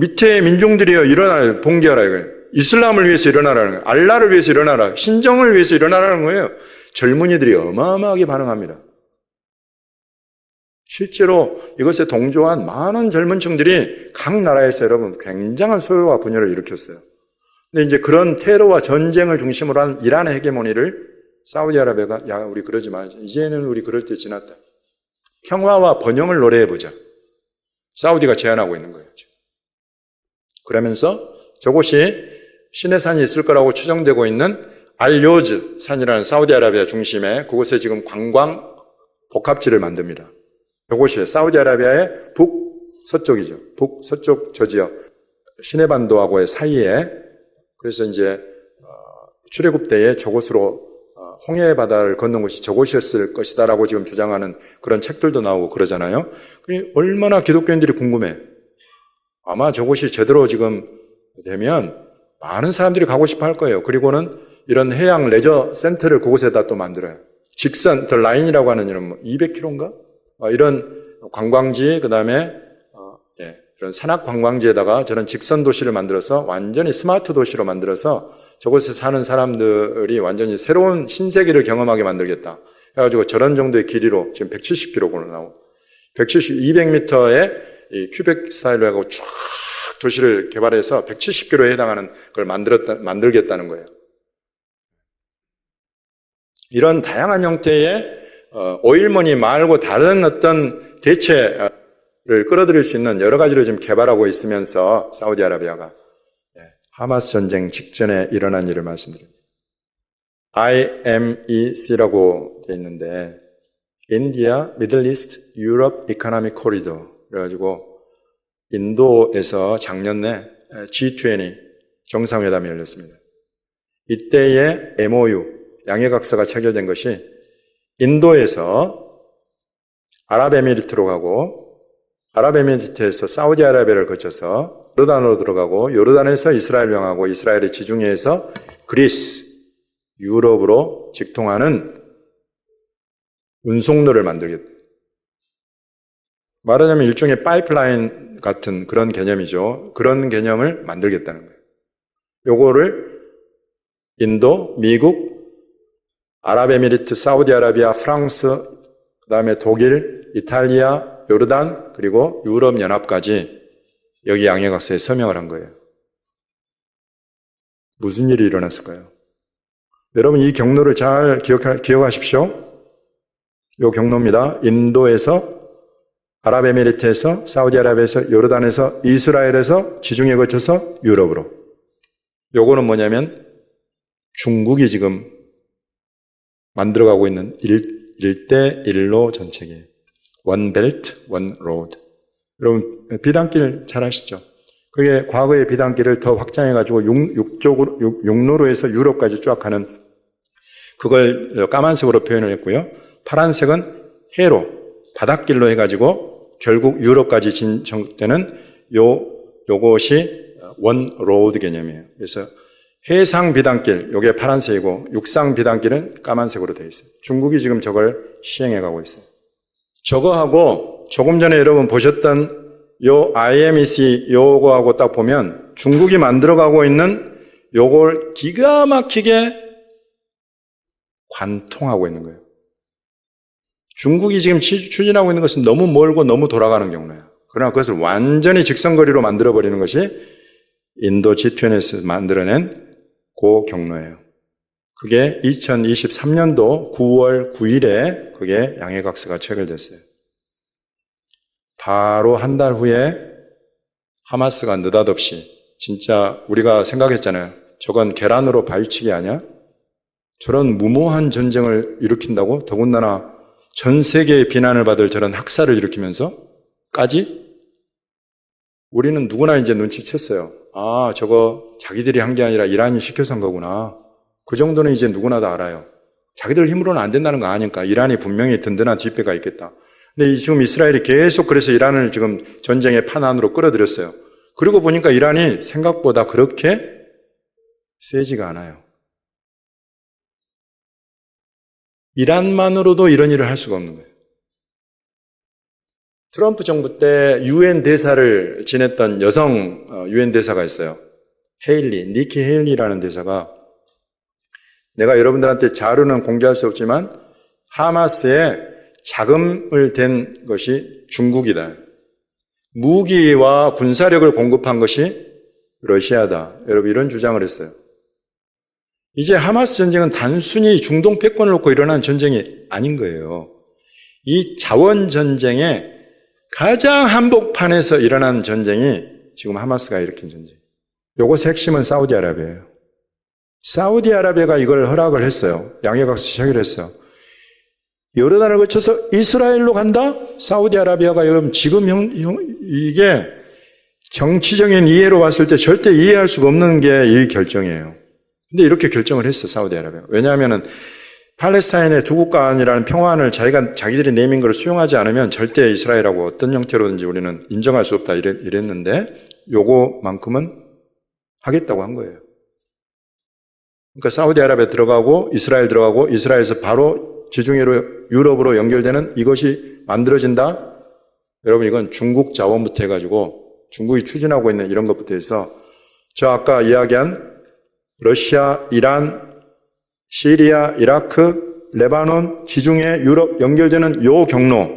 밑에 민중들이요. 일어나라, 봉기하라 이거예요. 이슬람을 위해서 일어나라는 거예요. 알라를 위해서 일어나라. 신정을 위해서 일어나라는 거예요. 젊은이들이 어마어마하게 반응합니다. 실제로 이것에 동조한 많은 젊은 층들이 각 나라에서 여러분 굉장한 소요와 분열을 일으켰어요. 근데 이제 그런 테러와 전쟁을 중심으로 한 이란의 헤게모니를 사우디아라비아가 야 우리 그러지 말자. 이제는 우리 그럴 때 지났다. 평화와 번영을 노래해보자. 사우디가 제안하고 있는 거예요. 그러면서 저곳이 시내산이 있을 거라고 추정되고 있는 알요즈 산이라는 사우디아라비아 중심에 그곳에 지금 관광 복합지를 만듭니다. 이곳이 사우디아라비아의 북서쪽이죠. 북서쪽 저 지역 시내반도하고의 사이에 그래서 이제 출애굽 때에 저곳으로 홍해 바다를 건넌 곳이 저곳이었을 것이다라고 지금 주장하는 그런 책들도 나오고 그러잖아요. 얼마나 기독교인들이 궁금해. 아마 저곳이 제대로 지금 되면 많은 사람들이 가고 싶어 할 거예요. 그리고는 이런 해양 레저 센터를 그곳에다 또 만들어요. 직선, 더 라인이라고 하는 이런 200km인가? 이런 관광지, 그 다음에, 그런 산악 관광지에다가 저런 직선 도시를 만들어서 완전히 스마트 도시로 만들어서 저곳에 사는 사람들이 완전히 새로운 신세계를 경험하게 만들겠다. 해가지고 저런 정도의 길이로 지금 170km로 나오고 200m의 이 큐백 스타일로 하고 쫙 도시를 개발해서 170km에 해당하는 걸 만들겠다는 거예요. 이런 다양한 형태의 오일머니 말고 다른 어떤 대체 끌어들일 수 있는 여러 가지를 지금 개발하고 있으면서 사우디아라비아가 하마스 전쟁 직전에 일어난 일을 말씀드립니다. IMEC라고 되어 있는데 India, Middle East, Europe Economic Corridor 그래가지고 인도에서 작년에 G20 정상회담이 열렸습니다. 이때의 MOU, 양해각서가 체결된 것이 인도에서 아랍에미리트로 가고 아랍에미리트에서 사우디아라비아를 거쳐서 요르단으로 들어가고 요르단에서 이스라엘 명하고 이스라엘의 지중해에서 그리스, 유럽으로 직통하는 운송로를 만들겠다. 말하자면 일종의 파이프라인 같은 그런 개념이죠. 그런 개념을 만들겠다는 거예요. 요거를 인도, 미국, 아랍에미리트, 사우디아라비아, 프랑스, 그 다음에 독일, 이탈리아, 요르단, 그리고 유럽연합까지 여기 양해각서에 서명을 한 거예요. 무슨 일이 일어났을까요? 여러분 이 경로를 잘 기억하십시오. 이 경로입니다. 인도에서, 아랍에미리트에서, 사우디아라비아에서, 요르단에서, 이스라엘에서 지중해 거쳐서 유럽으로. 요거는 뭐냐면 중국이 지금 만들어가고 있는 일대일로 정책이에요. One Belt, One Road. 여러분 비단길 잘 아시죠? 그게 과거의 비단길을 더 확장해가지고 육로로 해서 유럽까지 쫙 가는 그걸 까만색으로 표현을 했고요. 파란색은 해로, 바닷길로 해가지고 결국 유럽까지 진정되는 요것이 원 로드 개념이에요. 그래서 해상 비단길, 요게 파란색이고 육상 비단길은 까만색으로 되어 있어요. 중국이 지금 저걸 시행해 가고 있어요. 저거하고 조금 전에 여러분 보셨던 요 IMEC 요거하고 딱 보면 중국이 만들어가고 있는 요걸 기가 막히게 관통하고 있는 거예요. 중국이 지금 추진하고 있는 것은 너무 멀고 너무 돌아가는 경우예요. 그러나 그것을 완전히 직선거리로 만들어버리는 것이 인도 G20에서 만들어낸 그 경로예요. 그게 2023년도 9월 9일에 그게 양해각서가 체결됐어요. 바로 한 달 후에 하마스가 느닷없이 진짜 우리가 생각했잖아요. 저건 계란으로 바위치기 아니야? 저런 무모한 전쟁을 일으킨다고? 더군다나 전 세계의 비난을 받을 저런 학살을 일으키면서까지? 우리는 누구나 이제 눈치챘어요. 아, 저거 자기들이 한 게 아니라 이란이 시켜서 한 거구나. 그 정도는 이제 누구나 다 알아요. 자기들 힘으로는 안 된다는 거 아니까 이란이 분명히 든든한 뒷배가 있겠다. 근데 지금 이스라엘이 계속 그래서 이란을 지금 전쟁의 판 안으로 끌어들였어요. 그리고 보니까 이란이 생각보다 그렇게 세지가 않아요. 이란만으로도 이런 일을 할 수가 없는 거예요. 트럼프 정부 때 유엔 대사를 지냈던 여성 유엔 대사가 있어요. 니키 헤일리라는 대사가 내가 여러분들한테 자료는 공개할 수 없지만 하마스에 자금을 댄 것이 중국이다. 무기와 군사력을 공급한 것이 러시아다. 여러분 이런 주장을 했어요. 이제 하마스 전쟁은 단순히 중동 패권을 놓고 일어난 전쟁이 아닌 거예요. 이 자원 전쟁의 가장 한복판에서 일어난 전쟁이 지금 하마스가 일으킨 전쟁. 요것의 핵심은 사우디아라비아예요. 사우디아라비아가 이걸 허락을 했어요. 양해각서 체결했어요. 요르단을 거쳐서 이스라엘로 간다? 사우디아라비아가 여러분 지금 이게 정치적인 이해로 봤을 때 절대 이해할 수가 없는 게 이 결정이에요. 근데 이렇게 결정을 했어, 사우디아라비아. 왜냐하면은 팔레스타인의 두 국가안이라는 평화안을 자기들이 내민 걸 수용하지 않으면 절대 이스라엘하고 어떤 형태로든지 우리는 인정할 수 없다 이랬는데 요거만큼은 하겠다고 한 거예요. 그러니까 사우디아라비아 들어가고 이스라엘 들어가고 이스라엘에서 바로 지중해로 유럽으로 연결되는 이것이 만들어진다? 여러분 이건 중국 자원부터 해가지고 중국이 추진하고 있는 이런 것부터 해서 저 아까 이야기한 러시아, 이란, 시리아, 이라크, 레바논, 지중해, 유럽 연결되는 요 경로,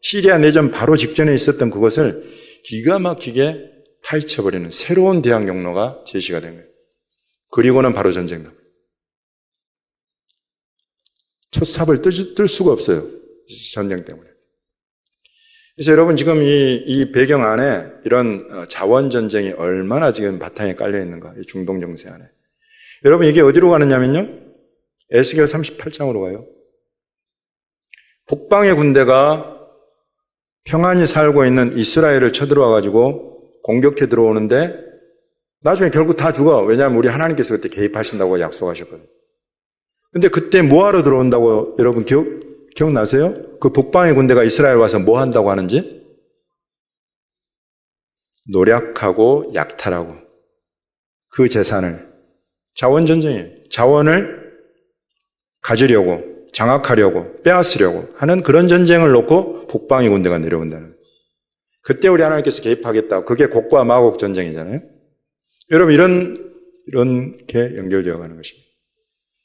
시리아 내전 바로 직전에 있었던 그것을 기가 막히게 파헤쳐버리는 새로운 대항 경로가 제시가 된 거예요. 그리고는 바로 전쟁입니다. 첫 삽을 뜰 수가 없어요. 전쟁 때문에. 그래서 여러분 지금 이 배경 안에 이런 자원 전쟁이 얼마나 지금 바탕에 깔려 있는가, 이 중동 정세 안에. 여러분 이게 어디로 가느냐면요, 에스겔 38장으로 가요. 북방의 군대가 평안히 살고 있는 이스라엘을 쳐들어와 가지고 공격해 들어오는데 나중에 결국 다 죽어. 왜냐하면 우리 하나님께서 그때 개입하신다고 약속하셨거든요. 근데 그때 뭐하러 들어온다고 여러분 기억나세요? 그 북방의 군대가 이스라엘 와서 뭐 한다고 하는지? 노략하고 약탈하고 그 재산을, 자원전쟁이에요. 자원을 가지려고, 장악하려고, 빼앗으려고 하는 그런 전쟁을 놓고 북방의 군대가 내려온다는. 그때 우리 하나님께서 개입하겠다. 그게 곡과 마곡 전쟁이잖아요. 여러분 이렇게 연결되어 가는 것입니다.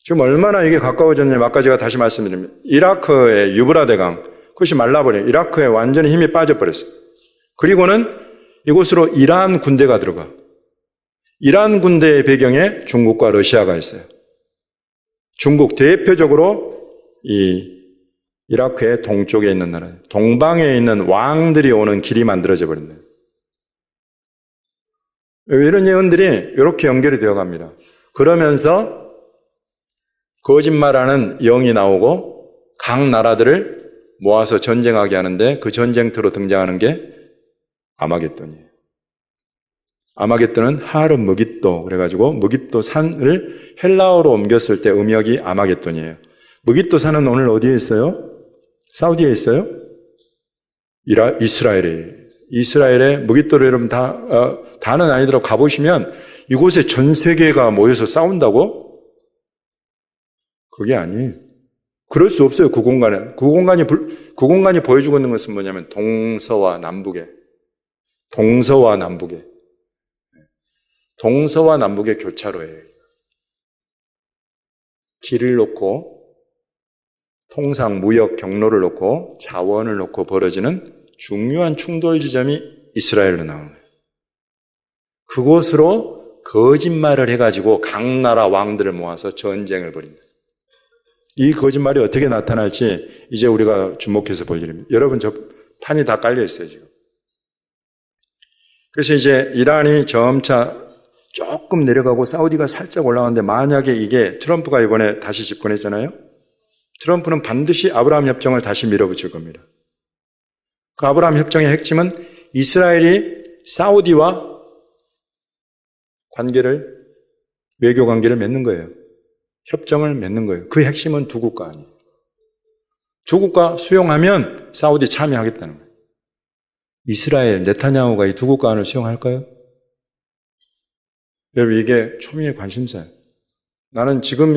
지금 얼마나 이게 가까워졌냐면 아까 제가 다시 말씀드리면 이라크의 유브라데 강, 그것이 말라버려요. 이라크에 완전히 힘이 빠져버렸어요. 그리고는 이곳으로 이란 군대가 들어가. 이란 군대의 배경에 중국과 러시아가 있어요. 중국 대표적으로 이 이라크의 동쪽에 있는 나라, 동방에 있는 왕들이 오는 길이 만들어져 버린다. 이런 예언들이 이렇게 연결이 되어 갑니다. 그러면서 거짓말하는 영이 나오고 각 나라들을 모아서 전쟁하게 하는데 그 전쟁터로 등장하는 게 아마겟돈이에요. 아마겟돈은 하름 무깃도 그래가지고 무깃도 산을 헬라어로 옮겼을 때 음역이 아마겟돈이에요. 무깃도 산은 오늘 어디에 있어요? 사우디에 있어요? 이스라엘의 무깃도를 여러분 다는 아니더라도 가보시면 이곳에 전 세계가 모여서 싸운다고? 그게 아니에요. 그럴 수 없어요. 그 공간에. 그 공간이 보여주고 있는 것은 뭐냐면 동서와 남북의 교차로예요. 길을 놓고 통상 무역 경로를 놓고 자원을 놓고 벌어지는 중요한 충돌 지점이 이스라엘로 나오는 거예요. 그곳으로 거짓말을 해가지고 각 나라 왕들을 모아서 전쟁을 벌입니다. 이 거짓말이 어떻게 나타날지 이제 우리가 주목해서 볼 일입니다. 여러분 저 판이 다 깔려 있어요 지금. 그래서 이제 이란이 점차 조금 내려가고 사우디가 살짝 올라가는데 만약에 이게 트럼프가 이번에 다시 집권했잖아요. 트럼프는 반드시 아브라함 협정을 다시 밀어붙일 겁니다. 그 아브라함 협정의 핵심은 이스라엘이 사우디와 외교 관계를 맺는 거예요. 협정을 맺는 거예요. 그 핵심은 두 국가 아니에요. 두 국가 수용하면 사우디 참여하겠다는 거예요. 이스라엘, 네타냐후가 이 두 국가 안을 수용할까요? 여러분 이게 초미의 관심사예요. 나는 지금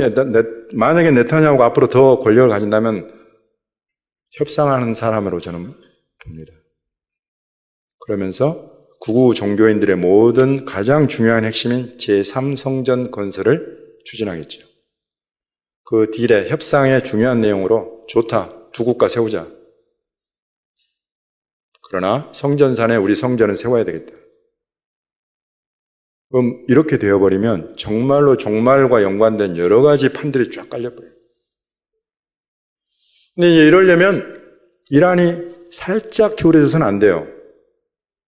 만약에 네타냐후가 앞으로 더 권력을 가진다면 협상하는 사람으로 저는 봅니다. 그러면서 극우 종교인들의 모든 가장 중요한 핵심인 제3성전 건설을 추진하겠죠. 그 딜의 협상의 중요한 내용으로 좋다, 두 국가 세우자. 그러나 성전산에 우리 성전은 세워야 되겠다. 그럼 이렇게 되어버리면 정말로 종말과 연관된 여러 가지 판들이 쫙 깔려버려요. 근데 이러려면 이란이 살짝 기울어져서는 안 돼요.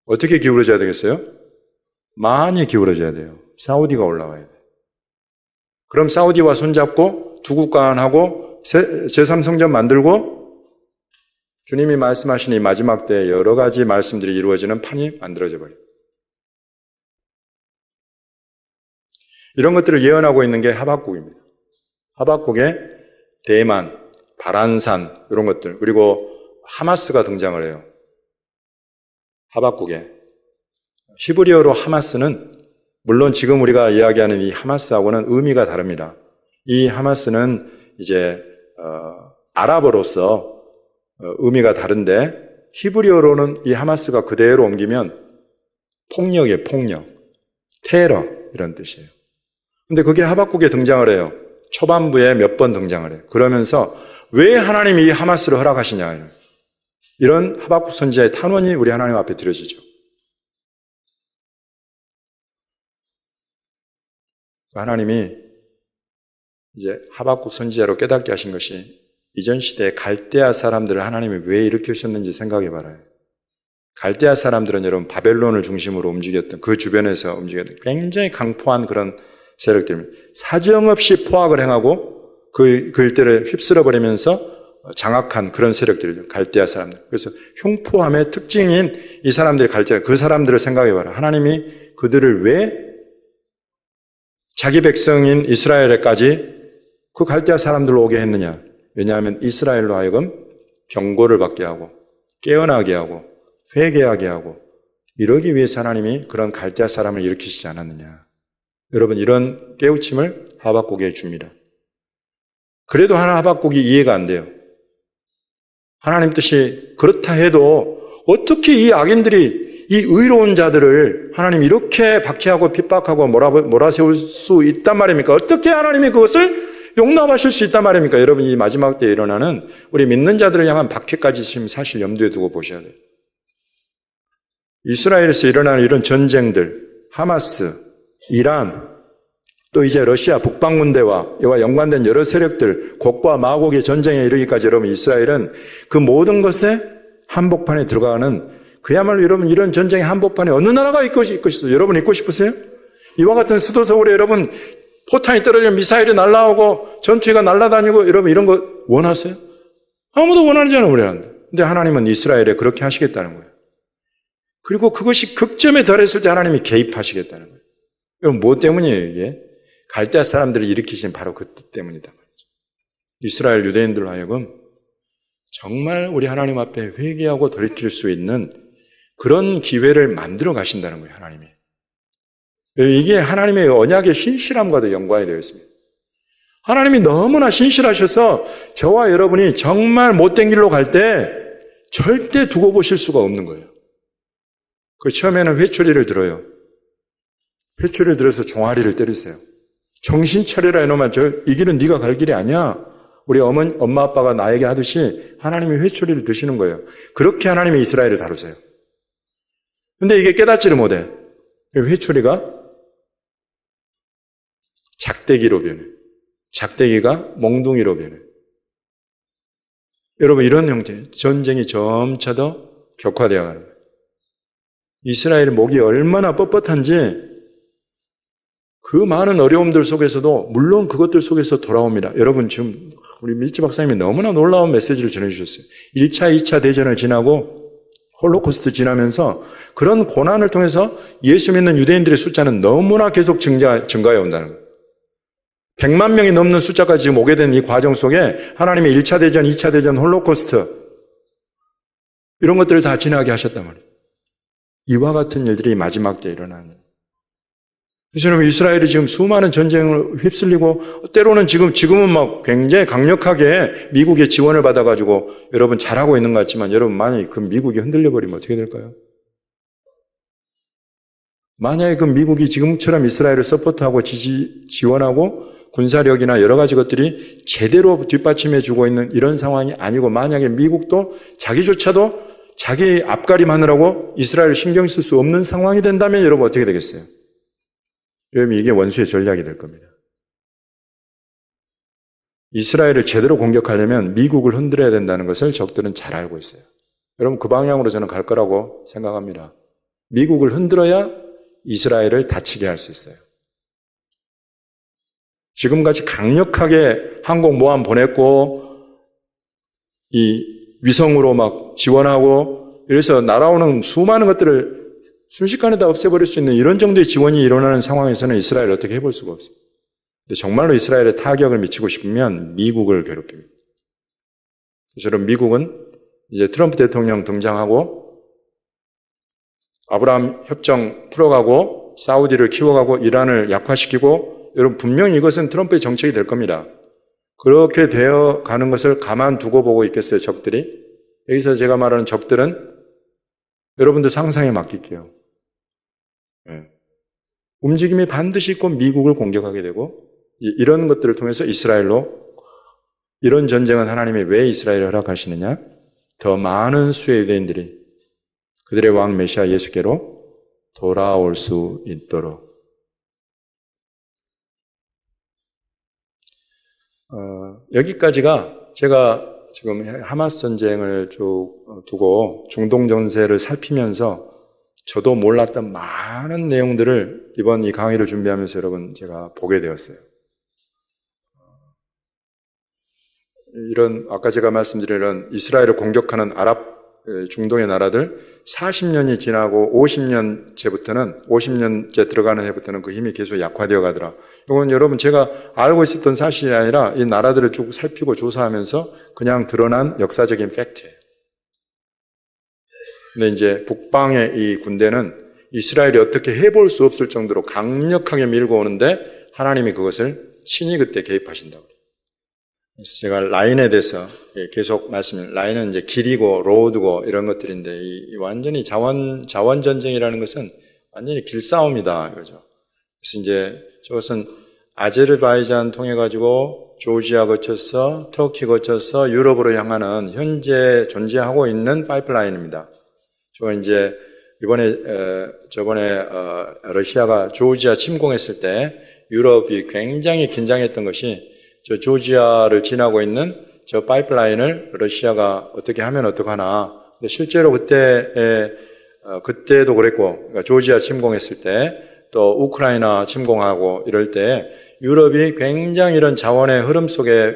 어떻게 기울어져야 되겠어요? 많이 기울어져야 돼요. 사우디가 올라와야 돼요. 그럼 사우디와 손잡고 두 국가 하고 제3성전 만들고 주님이 말씀하신 이 마지막 때 여러 가지 말씀들이 이루어지는 판이 만들어져 버려요. 이런 것들을 예언하고 있는 게 하박국입니다. 하박국에 대만, 바란산 이런 것들 그리고 하마스가 등장을 해요. 하박국에 히브리어로 하마스는 물론 지금 우리가 이야기하는 이 하마스하고는 의미가 다릅니다. 이 하마스는 이제 아랍어로서 의미가 다른데 히브리어로는 이 하마스가 그대로 옮기면 폭력이에요. 폭력, 테러 이런 뜻이에요. 근데 그게 하박국에 등장을 해요. 초반부에 몇 번 등장을 해요. 그러면서 왜 하나님이 이 하마스를 허락하시냐 이런 하박국 선지자의 탄원이 우리 하나님 앞에 드려지죠. 하나님이 이제 하박국 선지자로 깨닫게 하신 것이 이전 시대에 갈대아 사람들을 하나님이 왜 일으키셨는지 생각해 봐라요. 갈대아 사람들은 여러분 바벨론을 중심으로 움직였던 그 주변에서 움직였던 굉장히 강포한 그런 세력들입니다. 사정없이 포악을 행하고 그 일대를 휩쓸어 버리면서 장악한 그런 세력들이죠. 갈대아 사람들. 그래서 흉포함의 특징인 이 사람들이 갈대아, 그 사람들을 생각해봐라. 하나님이 그들을 왜 자기 백성인 이스라엘에까지 그 갈대아 사람들로 오게 했느냐? 왜냐하면 이스라엘로 하여금 경고를 받게 하고 깨어나게 하고 회개하게 하고 이러기 위해서 하나님이 그런 갈대아 사람을 일으키시지 않았느냐. 여러분 이런 깨우침을 하박국에 줍니다. 그래도 하박국이 이해가 안 돼요. 하나님 뜻이 그렇다 해도 어떻게 이 악인들이 이 의로운 자들을 하나님 이렇게 박해하고 핍박하고 몰아세울 수 있단 말입니까? 어떻게 하나님이 그것을 용납하실 수 있단 말입니까? 여러분 이 마지막 때에 일어나는 우리 믿는 자들을 향한 박해까지 지금 사실 염두에 두고 보셔야 돼요. 이스라엘에서 일어나는 이런 전쟁들, 하마스, 이란, 또 이제 러시아 북방군대와 이와 연관된 여러 세력들, 곡과 마곡의 전쟁에 이르기까지 여러분 이스라엘은 그 모든 것에 한복판에 들어가는 그야말로 여러분 이런 전쟁의 한복판에 어느 나라가 있고 싶으세요? 여러분 있고 싶으세요? 이와 같은 수도 서울에 여러분 포탄이 떨어지면 미사일이 날아오고 전투기가 날아다니고 여러분 이런 거 원하세요? 아무도 원하지 않아요, 우리한테. 근데 하나님은 이스라엘에 그렇게 하시겠다는 거예요. 그리고 그것이 극점에 달했을 때 하나님이 개입하시겠다는 거예요. 여러분 뭐 때문이에요, 이게? 갈대아 사람들을 일으키신 바로 그 뜻 때문이다 말이죠. 이스라엘 유대인들로 하여금 정말 우리 하나님 앞에 회개하고 돌이킬 수 있는 그런 기회를 만들어 가신다는 거예요, 하나님이. 이게 하나님의 언약의 신실함과도 연관이 되어 있습니다. 하나님이 너무나 신실하셔서 저와 여러분이 정말 못된 길로 갈 때 절대 두고 보실 수가 없는 거예요. 그 처음에는 회초리를 들어요. 회초리를 들어서 종아리를 때리세요. 정신 차려라 이놈아, 이 길은 네가 갈 길이 아니야. 우리 엄마 아빠가 나에게 하듯이 하나님이 회초리를 드시는 거예요. 그렇게 하나님이 이스라엘을 다루세요. 근데 이게 깨닫지를 못해. 회초리가 작대기로 변해. 작대기가 몽둥이로 변해. 여러분 이런 형태, 전쟁이 점차 더 격화되어 가는 거예요. 이스라엘 목이 얼마나 뻣뻣한지 그 많은 어려움들 속에서도 물론 그것들 속에서 돌아옵니다. 여러분 지금 우리 밀지 박사님이 너무나 놀라운 메시지를 전해주셨어요. 1차, 2차 대전을 지나고 홀로코스트 지나면서 그런 고난을 통해서 예수 믿는 유대인들의 숫자는 너무나 계속 증가해 온다는 거예요. 100만 명이 넘는 숫자까지 지금 오게 된 이 과정 속에 하나님의 1차 대전, 2차 대전, 홀로코스트 이런 것들을 다 지나게 하셨단 말이에요. 이와 같은 일들이 마지막 때에 일어나는 거예요. 그래서 여러분 이스라엘이 지금 수많은 전쟁을 휩쓸리고 때로는 지금은 막 굉장히 강력하게 미국의 지원을 받아가지고 여러분 잘하고 있는 것 같지만 여러분 만약에 그 미국이 흔들려 버리면 어떻게 될까요? 만약에 그 미국이 지금처럼 이스라엘을 서포트하고 지원하고 군사력이나 여러 가지 것들이 제대로 뒷받침해 주고 있는 이런 상황이 아니고 만약에 미국도 자기조차도 자기 앞가림하느라고 이스라엘을 신경 쓸 수 없는 상황이 된다면 여러분 어떻게 되겠어요? 여러분 이게 원수의 전략이 될 겁니다. 이스라엘을 제대로 공격하려면 미국을 흔들어야 된다는 것을 적들은 잘 알고 있어요. 여러분 그 방향으로 저는 갈 거라고 생각합니다. 미국을 흔들어야 이스라엘을 다치게 할 수 있어요. 지금같이 강력하게 항공모함 보냈고 이 위성으로 막 지원하고 이래서 날아오는 수많은 것들을 순식간에 다 없애버릴 수 있는 이런 정도의 지원이 일어나는 상황에서는 이스라엘을 어떻게 해볼 수가 없습니다. 근데 정말로 이스라엘에 타격을 미치고 싶으면 미국을 괴롭힙니다. 그래서 미국은 이제 트럼프 대통령 등장하고 아브라함 협정 풀어가고 사우디를 키워가고 이란을 약화시키고 여러분 분명히 이것은 트럼프의 정책이 될 겁니다. 그렇게 되어 가는 것을 가만두고 보고 있겠어요, 적들이? 여기서 제가 말하는 적들은 여러분들 상상에 맡길게요. 움직임이 반드시 있고 미국을 공격하게 되고 이런 것들을 통해서 이스라엘로 이런 전쟁은 하나님이 왜 이스라엘을 허락하시느냐? 더 많은 수의 유대인들이 그들의 왕 메시아 예수께로 돌아올 수 있도록 여기까지가 제가 지금 하마스 전쟁을 쭉 두고 중동 정세를 살피면서 저도 몰랐던 많은 내용들을 이번 이 강의를 준비하면서 여러분 제가 보게 되었어요. 이런 아까 제가 말씀드린 이런 이스라엘을 공격하는 중동의 나라들 40년이 지나고 50년째 들어가는 해부터는 그 힘이 계속 약화되어 가더라. 이건 여러분 제가 알고 있었던 사실이 아니라 이 나라들을 쭉 살피고 조사하면서 그냥 드러난 역사적인 팩트예요. 근데 이제 북방의 이 군대는 이스라엘이 어떻게 해볼 수 없을 정도로 강력하게 밀고 오는데 하나님이 그것을 친히 그때 개입하신다고. 그래서 제가 라인에 대해서 계속 라인은 이제 길이고 로드고 이런 것들인데 완전히 자원 전쟁이라는 것은 완전히 길싸움이다 이거죠. 그래서 이제 저것은 아제르바이잔 통해 가지고 조지아 거쳐서 터키 거쳐서 유럽으로 향하는 현재 존재하고 있는 파이프라인입니다. 저건 이제 저번에 러시아가 조지아 침공했을 때 유럽이 굉장히 긴장했던 것이 저 조지아를 지나고 있는 저 파이프라인을 러시아가 어떻게 하면 어떡하나. 근데 실제로 그때도 그랬고, 그러니까 조지아 침공했을 때, 또 우크라이나 침공하고 이럴 때, 유럽이 굉장히 이런 자원의 흐름 속에,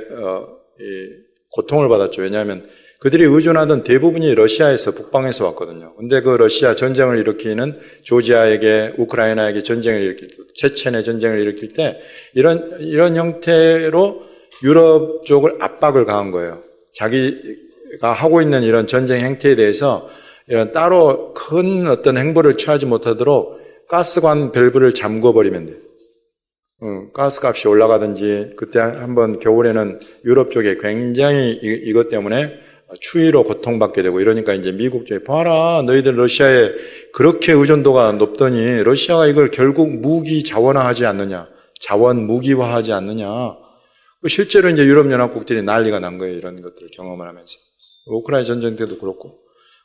고통을 받았죠. 왜냐하면 그들이 의존하던 대부분이 러시아에서, 북방에서 왔거든요. 근데 그 러시아 전쟁을 일으키는 조지아에게, 우크라이나에게 전쟁을 일으킬 때, 체첸에 전쟁을 일으킬 때, 이런 형태로 유럽 쪽을 압박을 가한 거예요. 자기가 하고 있는 이런 전쟁 행태에 대해서 이런 따로 큰 어떤 행보를 취하지 못하도록 가스관 밸브를 잠궈버리면 돼요. 가스값이 올라가든지, 그때 한번 겨울에는 유럽 쪽에 굉장히 이것 때문에 추위로 고통받게 되고 이러니까 이제 미국 쪽에 봐라 너희들 러시아에 그렇게 의존도가 높더니 러시아가 이걸 결국 무기 자원화하지 않느냐, 자원 무기화하지 않느냐. 실제로 이제 유럽연합국들이 난리가 난 거예요. 이런 것들을 경험을 하면서. 우크라이나 전쟁 때도 그렇고.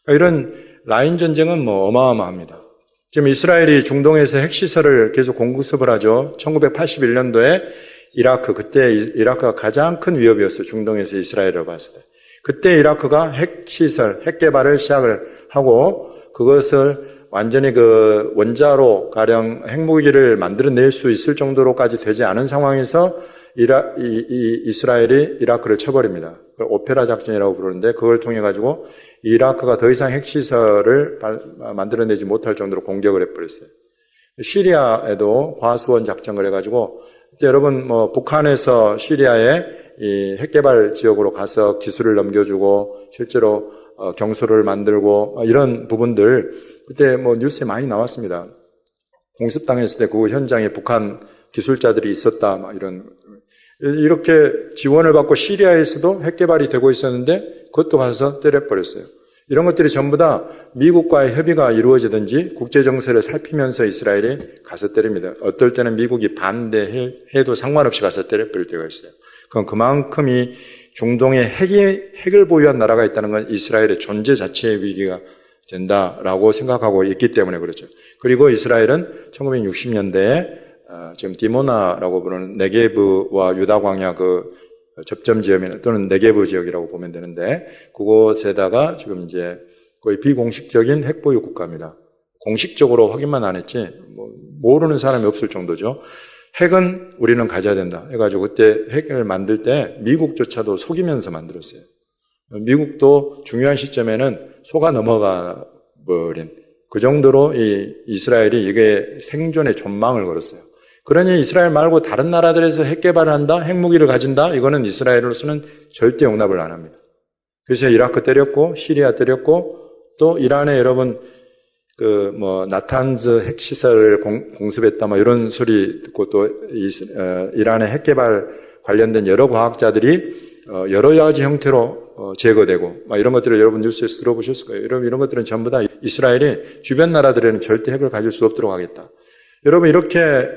이런 라인 전쟁은 뭐 어마어마합니다. 지금 이스라엘이 중동에서 핵시설을 계속 공습을 하죠. 1981년도에 그때 이라크가 가장 큰 위협이었어요. 중동에서 이스라엘을 봤을 때. 그때 이라크가 핵시설, 핵개발을 시작을 하고 그것을 완전히 그 원자로 가령 핵무기를 만들어낼 수 있을 정도로까지 되지 않은 상황에서 이스라엘이 이라크를 쳐버립니다. 오페라 작전이라고 부르는데 그걸 통해 가지고 이라크가 더 이상 핵시설을 만들어내지 못할 정도로 공격을 해버렸어요. 시리아에도 과수원 작전을 해가지고 여러분 북한에서 시리아에 이 핵개발 지역으로 가서 기술을 넘겨주고 실제로 경수를 만들고 이런 부분들 그때 뉴스에 많이 나왔습니다. 공습당했을 때 그 현장에 북한 기술자들이 있었다 이렇게 지원을 받고 시리아에서도 핵개발이 되고 있었는데 그것도 가서 때려버렸어요. 이런 것들이 전부 다 미국과의 협의가 이루어지든지 국제정세를 살피면서 이스라엘이 가서 때립니다. 어떨 때는 미국이 반대해도 상관없이 가서 때려버릴 때가 있어요. 그럼 그만큼이 중동에 핵을 보유한 나라가 있다는 건 이스라엘의 존재 자체의 위기가 된다라고 생각하고 있기 때문에 그렇죠. 그리고 이스라엘은 1960년대에 지금 디모나라고 부르는 네게브와 유다 광야 그 접점 지역이나 또는 네게브 지역이라고 보면 되는데 그곳에다가 지금 이제 거의 비공식적인 핵 보유 국가입니다. 공식적으로 확인만 안 했지 모르는 사람이 없을 정도죠. 핵은 우리는 가져야 된다 해가지고 그때 핵을 만들 때 미국조차도 속이면서 만들었어요. 미국도 중요한 시점에는 속아 넘어가 버린 그 정도로 이스라엘이 이게 생존의 전망을 걸었어요. 그러니 이스라엘 말고 다른 나라들에서 핵 개발을 한다, 핵무기를 가진다, 이거는 이스라엘로서는 절대 용납을 안 합니다. 그래서 이라크 때렸고, 시리아 때렸고, 또 이란에 여러분, 나탄즈 핵시설을 공습했다, 이런 소리 듣고 또 이란의 핵 개발 관련된 여러 과학자들이 여러 가지 형태로 제거되고, 이런 것들을 여러분 뉴스에서 들어보셨을 거예요. 여러분 이런 것들은 전부 다 이스라엘이 주변 나라들에는 절대 핵을 가질 수 없도록 하겠다. 여러분 이렇게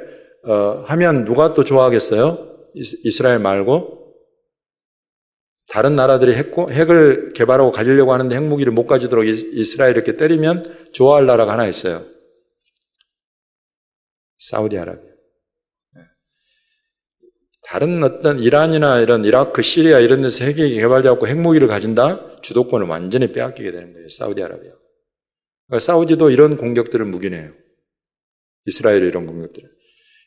하면 누가 또 좋아하겠어요? 이스라엘 말고 다른 나라들이 핵을 개발하고 가지려고 하는데 핵무기를 못 가지도록 이스라엘 이렇게 때리면 좋아할 나라가 하나 있어요. 사우디아라비아. 다른 어떤 이란이나 이런 이라크, 시리아 이런 데서 핵이 개발되고 핵무기를 가진다? 주도권을 완전히 빼앗기게 되는 거예요. 사우디아라비아. 그러니까 사우디도 이런 공격들을 묵인해요. 이스라엘이 이런 공격들을.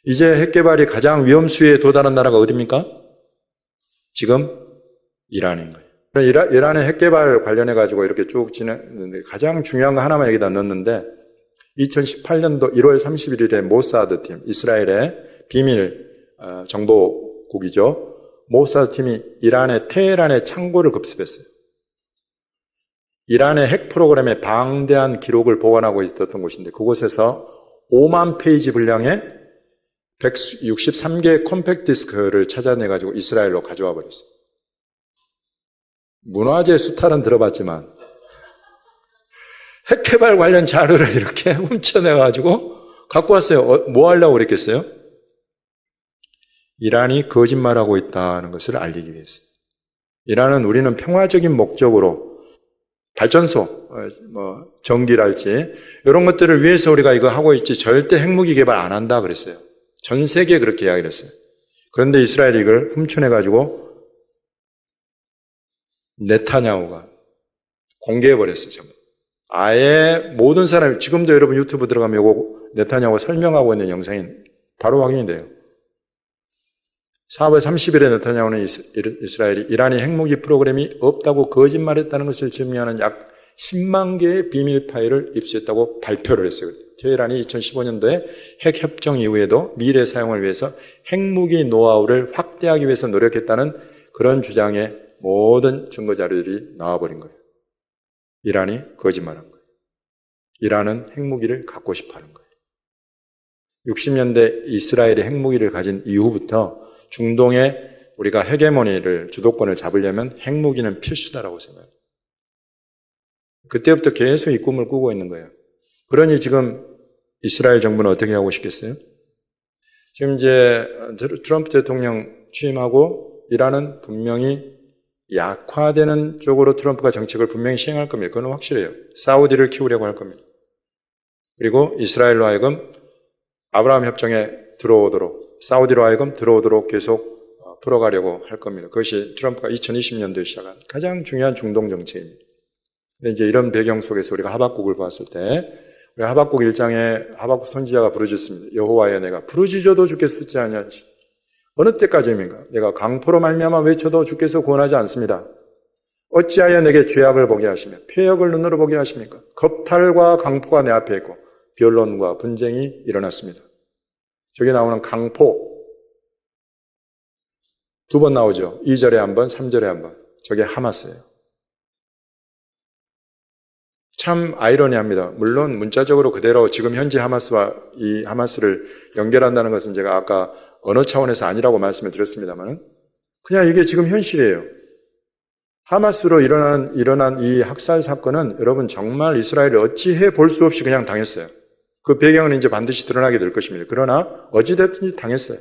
이제 핵 개발이 가장 위험 수위에 도달한 나라가 어디입니까? 지금 이란인 거예요. 이란의 핵 개발 관련해 가지고 이렇게 쭉 지냈는데 가장 중요한 거 하나만 여기다 넣었는데 2018년도 1월 31일에 모사드 팀, 이스라엘의 비밀 정보국이죠. 모사드 팀이 이란의 테헤란의 창고를 급습했어요. 이란의 핵 프로그램에 방대한 기록을 보관하고 있었던 곳인데 그곳에서 5만 페이지 분량의 163개의 컴팩트 디스크를 찾아내가지고 이스라엘로 가져와 버렸어요. 문화재 수탈은 들어봤지만 핵 개발 관련 자료를 이렇게 훔쳐내가지고 갖고 왔어요. 뭐 하려고 그랬겠어요? 이란이 거짓말하고 있다는 것을 알리기 위해서. 이란은 우리는 평화적인 목적으로 발전소, 전기랄지 이런 것들을 위해서 우리가 이거 하고 있지 절대 핵무기 개발 안 한다 그랬어요. 전 세계에 그렇게 이야기를 했어요. 그런데 이스라엘이 이걸 훔쳐내가지고 네타냐후가 공개해버렸어요. 전부. 아예 모든 사람이 지금도 여러분 유튜브 들어가면 이거 네타냐후가 설명하고 있는 영상이 바로 확인이 돼요. 4월 30일에 네타냐후는 이스라엘이 이란이 핵무기 프로그램이 없다고 거짓말했다는 것을 증명하는 약 10만 개의 비밀 파일을 입수했다고 발표를 했어요. 테헤란이 2015년도에 핵 협정 이후에도 미래 사용을 위해서 핵무기 노하우를 확대하기 위해서 노력했다는 그런 주장의 모든 증거 자료들이 나와버린 거예요. 이란이 거짓말한 거예요. 이란은 핵무기를 갖고 싶어하는 거예요. 60년대 이스라엘이 핵무기를 가진 이후부터 중동에 우리가 헤게모니를 주도권을 잡으려면 핵무기는 필수다라고 생각합니다. 그때부터 계속 이 꿈을 꾸고 있는 거예요. 그러니 지금 이스라엘 정부는 어떻게 하고 싶겠어요? 지금 이제 트럼프 대통령 취임하고 이란은 분명히 약화되는 쪽으로 트럼프가 정책을 분명히 시행할 겁니다. 그건 확실해요. 사우디를 키우려고 할 겁니다. 그리고 이스라엘로 하여금 아브라함 협정에 들어오도록 사우디로 하여금 들어오도록 계속 풀어가려고 할 겁니다. 그것이 트럼프가 2020년도에 시작한 가장 중요한 중동 정책입니다. 근데 이제 이런 배경 속에서 우리가 하박국을 봤을 때 우리 하박국 1장에 하박국 선지자가 부르짖습니다. 여호와여 내가 부르짖어도 주께서 아니하지. 어느 때까지입니까? 내가 강포로 말미암아 외쳐도 주께서 구원하지 않습니다. 어찌하여 내게 죄악을 보게 하시며 폐역을 눈으로 보게 하십니까? 겁탈과 강포가 내 앞에 있고 변론과 분쟁이 일어났습니다. 저기 나오는 강포 두 번 나오죠. 2절에 한 번, 3절에 한 번. 저게 하마스예요. 참 아이러니합니다. 물론 문자적으로 그대로 지금 현재 하마스와 이 하마스를 연결한다는 것은 제가 아까 언어 차원에서 아니라고 말씀을 드렸습니다만 그냥 이게 지금 현실이에요. 하마스로 일어난 이 학살 사건은 여러분 정말 이스라엘이 어찌해 볼 수 없이 그냥 당했어요. 그 배경은 이제 반드시 드러나게 될 것입니다. 그러나 어찌됐든지 당했어요.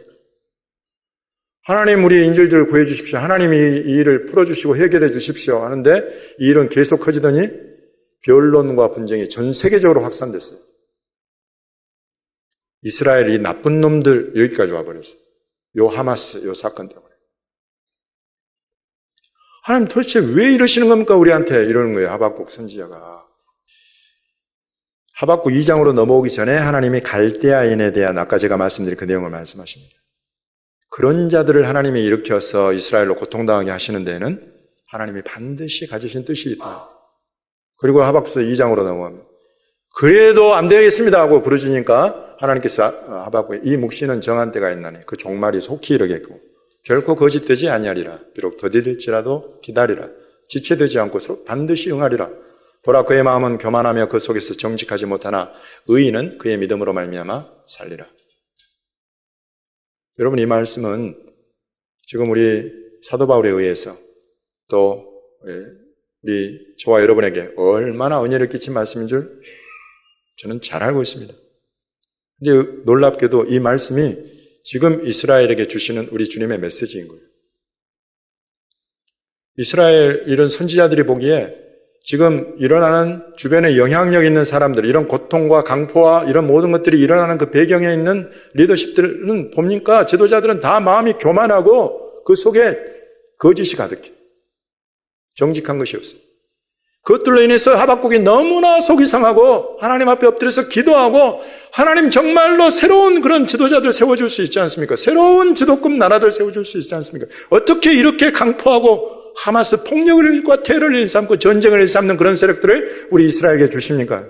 하나님 우리 인질들을 구해 주십시오. 하나님이 이 일을 풀어주시고 해결해 주십시오 하는데 이 일은 계속 커지더니 변론과 분쟁이 전 세계적으로 확산됐어요. 이스라엘이 나쁜 놈들 여기까지 와버렸어요. 요 하마스 요 사건 때문에. 하나님 도대체 왜 이러시는 겁니까 우리한테 이러는 거예요. 하박국 선지자가. 하박국 2장으로 넘어오기 전에 하나님이 갈대아인에 대한 아까 제가 말씀드린 그 내용을 말씀하십니다. 그런 자들을 하나님이 일으켜서 이스라엘로 고통당하게 하시는 데에는 하나님이 반드시 가지신 뜻이 있다. 그리고 하박국서 2장으로 넘어갑니다. 그래도 안 되겠습니다 하고 부르짖으니까 하나님께서 하박국에 이 묵시는 정한 때가 있나니 그 종말이 속히 이르겠고 결코 거짓되지 아니하리라. 비록 더딜지라도 기다리라. 지체되지 않고 반드시 응하리라. 보라 그의 마음은 교만하며 그 속에서 정직하지 못하나 의인은 그의 믿음으로 말미암아 살리라. 여러분 이 말씀은 지금 우리 사도 바울에 의해서 또 우리 저와 여러분에게 얼마나 은혜를 끼친 말씀인 줄 저는 잘 알고 있습니다. 근데 놀랍게도 이 말씀이 지금 이스라엘에게 주시는 우리 주님의 메시지인 거예요. 이스라엘 이런 선지자들이 보기에 지금 일어나는 주변에 영향력 있는 사람들, 이런 고통과 강포와 이런 모든 것들이 일어나는 그 배경에 있는 리더십들은 봅니까? 지도자들은 다 마음이 교만하고 그 속에 거짓이 가득해. 정직한 것이 없어요. 그것들로 인해서 하박국이 너무나 속이 상하고 하나님 앞에 엎드려서 기도하고 하나님 정말로 새로운 그런 지도자들 세워줄 수 있지 않습니까? 새로운 지도급 나라들 세워줄 수 있지 않습니까? 어떻게 이렇게 강포하고 하마스 폭력과 테러를 일삼고 전쟁을 일삼는 그런 세력들을 우리 이스라엘에게 주십니까?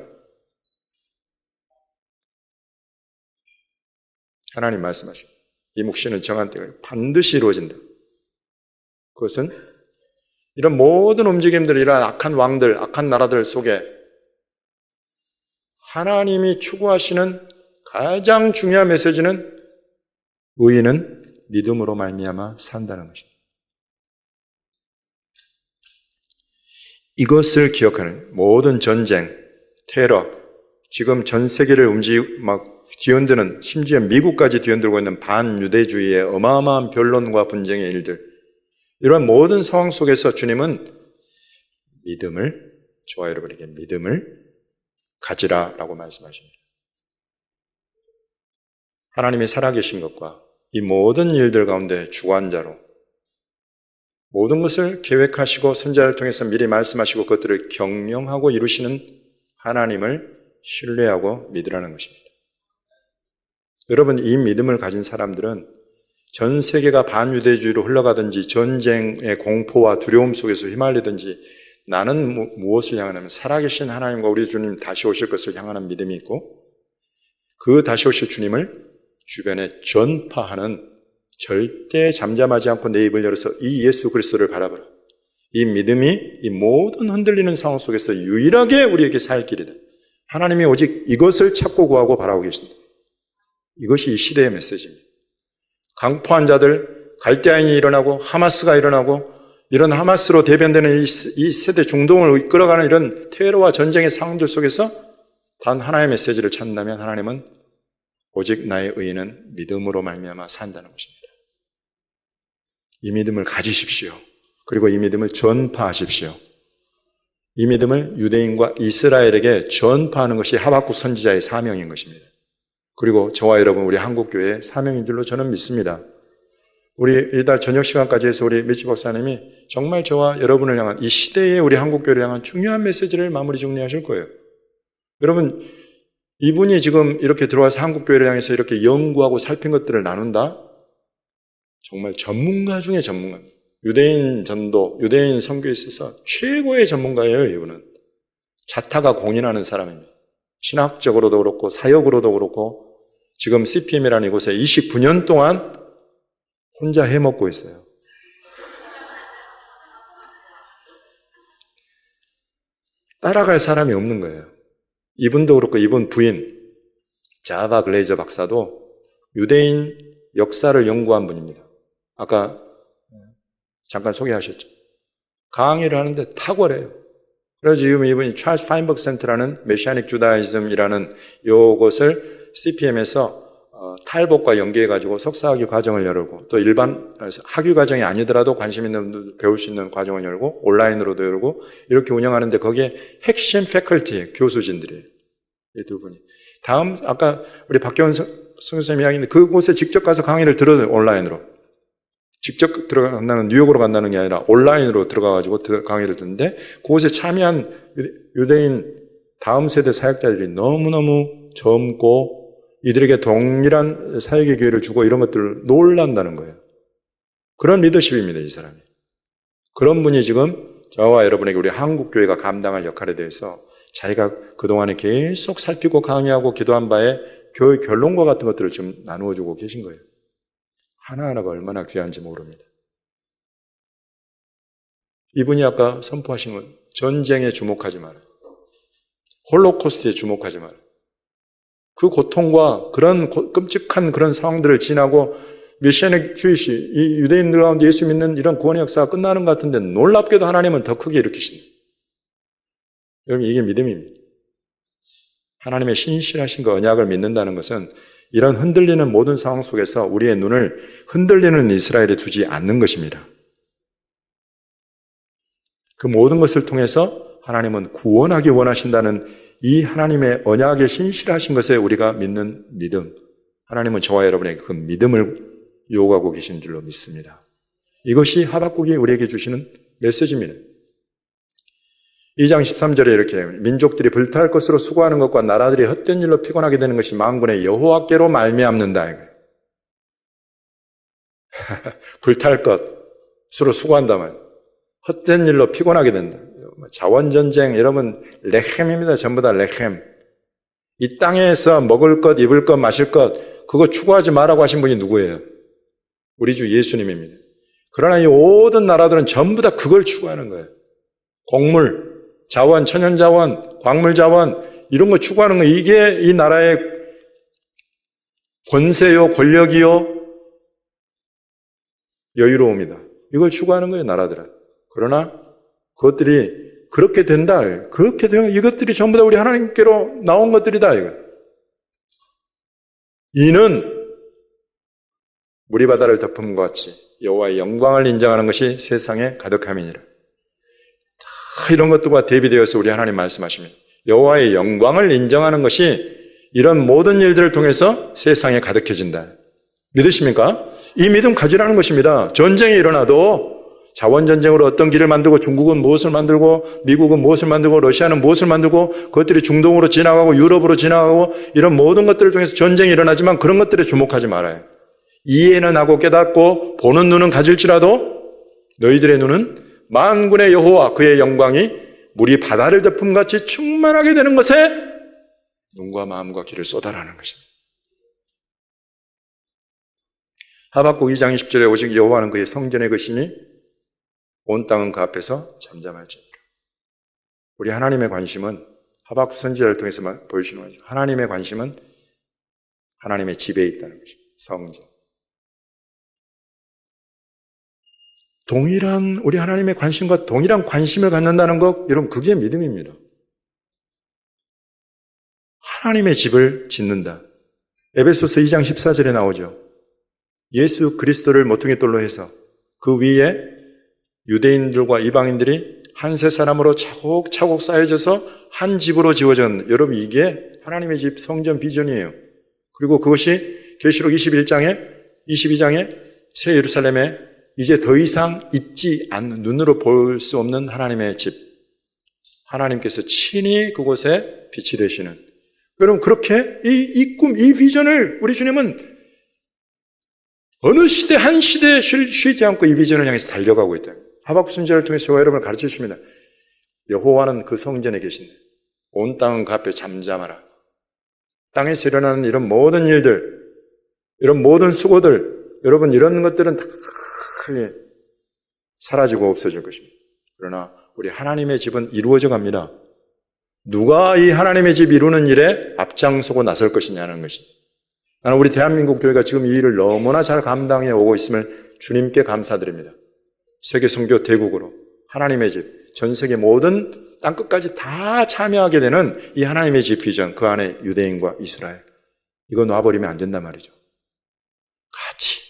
하나님 말씀하십니다. 이 묵시는 정한 때가 반드시 이루어진다. 그것은 이런 모든 움직임들, 이런 악한 왕들, 악한 나라들 속에 하나님이 추구하시는 가장 중요한 메시지는 의인은 믿음으로 말미암아 산다는 것입니다. 이것을 기억하는 모든 전쟁, 테러, 지금 전 세계를 뒤흔드는, 심지어 미국까지 뒤흔들고 있는 반유대주의의 어마어마한 변론과 분쟁의 일들, 이러한 모든 상황 속에서 주님은 믿음을, 저와 여러분에게 믿음을 가지라라고 말씀하십니다. 하나님이 살아계신 것과 이 모든 일들 가운데 주관자로 모든 것을 계획하시고 선지자를 통해서 미리 말씀하시고 그것들을 경영하고 이루시는 하나님을 신뢰하고 믿으라는 것입니다. 여러분, 이 믿음을 가진 사람들은 전 세계가 반유대주의로 흘러가든지 전쟁의 공포와 두려움 속에서 휘말리든지 나는 무엇을 향하냐면 살아계신 하나님과 우리 주님 다시 오실 것을 향하는 믿음이 있고 그 다시 오실 주님을 주변에 전파하는, 절대 잠잠하지 않고 내 입을 열어서 이 예수 그리스도를 바라보라. 이 믿음이 이 모든 흔들리는 상황 속에서 유일하게 우리에게 살 길이다. 하나님이 오직 이것을 찾고 구하고 바라고 계신다. 이것이 이 시대의 메시지입니다. 강포한 자들, 갈대아인이 일어나고 하마스가 일어나고 이런 하마스로 대변되는 이 세대 중동을 이끌어가는 이런 테러와 전쟁의 상황들 속에서 단 하나의 메시지를 찾는다면 하나님은 오직 나의 의인은 믿음으로 말미암아 산다는 것입니다. 이 믿음을 가지십시오. 그리고 이 믿음을 전파하십시오. 이 믿음을 유대인과 이스라엘에게 전파하는 것이 하박국 선지자의 사명인 것입니다. 그리고 저와 여러분, 우리 한국교회의 사명인 줄로 저는 믿습니다. 우리 이달 저녁 시간까지 해서 우리 미치 목사님이 정말 저와 여러분을 향한 이 시대의 우리 한국교회를 향한 중요한 메시지를 마무리 정리하실 거예요. 여러분, 이분이 지금 이렇게 들어와서 한국교회를 향해서 이렇게 연구하고 살핀 것들을 나눈다? 정말 전문가 중에 전문가. 유대인 전도, 유대인 선교에 있어서 최고의 전문가예요, 이분은. 자타가 공인하는 사람입니다. 신학적으로도 그렇고 사역으로도 그렇고 지금 CPM이라는 이곳에 29년 동안 혼자 해먹고 있어요. 따라갈 사람이 없는 거예요. 이분도 그렇고 이분 부인 자바 글레이저 박사도 유대인 역사를 연구한 분입니다. 아까 잠깐 소개하셨죠. 강의를 하는데 탁월해요. 그래서 지금 이분이 찰스 파인버그 센터라는 메시아닉 주다이즘이라는 요것을 CPM에서 탈북과 연계해가지고 석사학위 과정을 열고 또 일반 학위 과정이 아니더라도 관심 있는 분들 배울 수 있는 과정을 열고 온라인으로도 열고 이렇게 운영하는데 거기에 핵심 패컬티 교수진들이에요. 이 두 분이. 다음 아까 우리 박경훈 선생님 이야기인데 그곳에 직접 가서 강의를 들어요. 온라인으로. 직접 들어간다는 뉴욕으로 간다는 게 아니라 온라인으로 들어가가지고 강의를 듣는데 그곳에 참여한 유대인 다음 세대 사역자들이 너무너무 젊고 이들에게 동일한 사역의 기회를 주고 이런 것들을 놀란다는 거예요. 그런 리더십입니다, 이 사람이. 그런 분이 지금 저와 여러분에게 우리 한국교회가 감당할 역할에 대해서 자기가 그동안에 계속 살피고 강의하고 기도한 바에 교회 결론과 같은 것들을 좀 나누어주고 계신 거예요. 하나하나가 얼마나 귀한지 모릅니다. 이분이 아까 선포하신 건 전쟁에 주목하지 마라. 홀로코스트에 주목하지 마라. 그 고통과 그런 끔찍한 그런 상황들을 지나고 메시아닉 주이시, 이 유대인들 가운데 예수 믿는 이런 구원의 역사가 끝나는 것 같은데 놀랍게도 하나님은 더 크게 일으키신다. 여러분, 이게 믿음입니다. 하나님의 신실하신 그 언약을 믿는다는 것은 이런 흔들리는 모든 상황 속에서 우리의 눈을 흔들리는 이스라엘에 두지 않는 것입니다. 그 모든 것을 통해서 하나님은 구원하기 원하신다는 이 하나님의 언약에 신실하신 것에 우리가 믿는 믿음, 하나님은 저와 여러분에게 그 믿음을 요구하고 계신 줄로 믿습니다. 이것이 하박국이 우리에게 주시는 메시지입니다. 2장 13절에 이렇게 민족들이 불탈 것으로 수고하는 것과 나라들이 헛된 일로 피곤하게 되는 것이 만군의 여호와께로 말미암는다. 불탈 것으로 수고한다면 헛된 일로 피곤하게 된다. 자원전쟁, 여러분 레헴입니다. 전부 다 레헴. 이 땅에서 먹을 것, 입을 것, 마실 것 그거 추구하지 말라고 하신 분이 누구예요? 우리 주 예수님입니다. 그러나 이 모든 나라들은 전부 다 그걸 추구하는 거예요. 곡물, 자원, 천연자원, 광물자원 이런 거 추구하는 거 이게 이 나라의 권세요, 권력이요, 여유로움이다. 이걸 추구하는 거예요, 나라들은. 그러나 그것들이 그렇게 된다. 그렇게 되면 이것들이 전부 다 우리 하나님께로 나온 것들이다. 이거. 이는 물이 바다를 덮음과 같이 여호와의 영광을 인정하는 것이 세상에 가득함이니라. 다 이런 것들과 대비되어서 우리 하나님 말씀하십니다. 여호와의 영광을 인정하는 것이 이런 모든 일들을 통해서 세상에 가득해진다. 믿으십니까? 이 믿음 가지라는 것입니다. 전쟁이 일어나도 자원전쟁으로 어떤 길을 만들고 중국은 무엇을 만들고 미국은 무엇을 만들고 러시아는 무엇을 만들고 그것들이 중동으로 지나가고 유럽으로 지나가고 이런 모든 것들을 통해서 전쟁이 일어나지만 그런 것들에 주목하지 말아요. 이해는 하고 깨닫고 보는 눈은 가질지라도 너희들의 눈은 만군의 여호와 그의 영광이 물이 바다를 덮음같이 충만하게 되는 것에 눈과 마음과 귀를 쏟아라는 것입니다. 하박국 2장 20절에 오직 여호와는 그의 성전의 것이니 온 땅은 그 앞에서 잠잠할지니라. 우리 하나님의 관심은 하박국 선지자를 통해서 보여주시는 거죠. 하나님의 관심은 하나님의 집에 있다는 것입니다. 성전. 동일한 우리 하나님의 관심과 동일한 관심을 갖는다는 것, 여러분 그게 믿음입니다. 하나님의 집을 짓는다. 에베소서 2장 14절에 나오죠. 예수 그리스도를 모퉁이돌로 해서 그 위에 유대인들과 이방인들이 한 세 사람으로 차곡차곡 쌓여져서 한 집으로 지어진, 여러분 이게 하나님의 집 성전 비전이에요. 그리고 그것이 계시록 21장에 22장에 새 예루살렘에 이제 더 이상 있지 않는, 눈으로 볼 수 없는 하나님의 집, 하나님께서 친히 그곳에 빛이 되시는, 여러분 그렇게 이 꿈, 이 비전을 우리 주님은 어느 시대 한 시대에 쉬지 않고 이 비전을 향해서 달려가고 있다. 하박국 선지자를 통해서 저와 여러분을 가르쳐 주십니다. 여호와는 그 성전에 계신다. 온 땅은 그 앞에 잠잠하라. 땅에서 일어나는 이런 모든 일들, 이런 모든 수고들, 여러분 이런 것들은 다 사라지고 없어질 것입니다. 그러나 우리 하나님의 집은 이루어져 갑니다. 누가 이 하나님의 집 이루는 일에 앞장서고 나설 것이냐는 것입니다. 나는 우리 대한민국 교회가 지금 이 일을 너무나 잘 감당해 오고 있음을 주님께 감사드립니다. 세계 선교 대국으로 하나님의 집, 전 세계 모든 땅끝까지 다 참여하게 되는 이 하나님의 집 비전, 그 안에 유대인과 이스라엘, 이거 놔버리면 안 된단 말이죠. 같이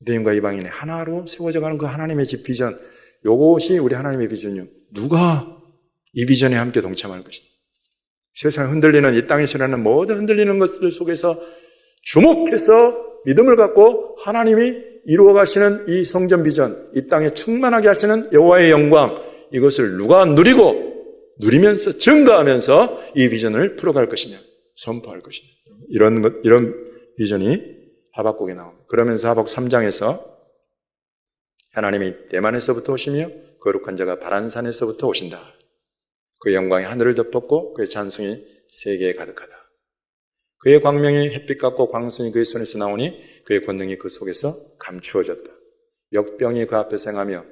유대인과 이방인의 하나로 세워져가는 그 하나님의 집 비전, 이것이 우리 하나님의 비전이요. 누가 이 비전에 함께 동참할 것인가? 세상 흔들리는 이 땅에서 일어나는 모든 흔들리는 것들 속에서 주목해서 믿음을 갖고 하나님이 이루어 가시는 이 성전 비전, 이 땅에 충만하게 하시는 여호와의 영광, 이것을 누가 누리면서 증거하면서 이 비전을 풀어갈 것이냐, 선포할 것이냐, 이런 비전이 하박국에 나옵니다. 그러면서 하박국 3장에서 하나님이 대만에서부터 오시며 거룩한 자가 바란산에서부터 오신다. 그 영광이 하늘을 덮었고 그의 찬송이 세계에 가득하다. 그의 광명이 햇빛 같고 광선이 그의 손에서 나오니 그의 권능이 그 속에서 감추어졌다. 역병이 그 앞에서 행하며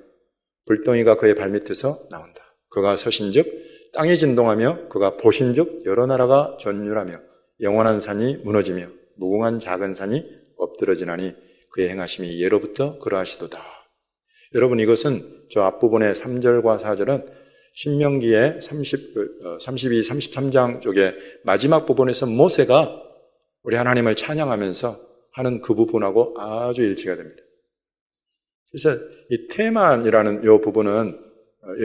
불덩이가 그의 발밑에서 나온다. 그가 서신즉 땅이 진동하며 그가 보신즉 여러 나라가 전율하며 영원한 산이 무너지며 무궁한 작은 산이 엎드러지나니 그의 행하심이 예로부터 그러하시도다. 여러분 이것은 저 앞부분의 3절과 4절은 신명기의 32, 33장 쪽에 마지막 부분에서 모세가 우리 하나님을 찬양하면서 하는 그 부분하고 아주 일치가 됩니다. 그래서 이 테만이라는 이 부분은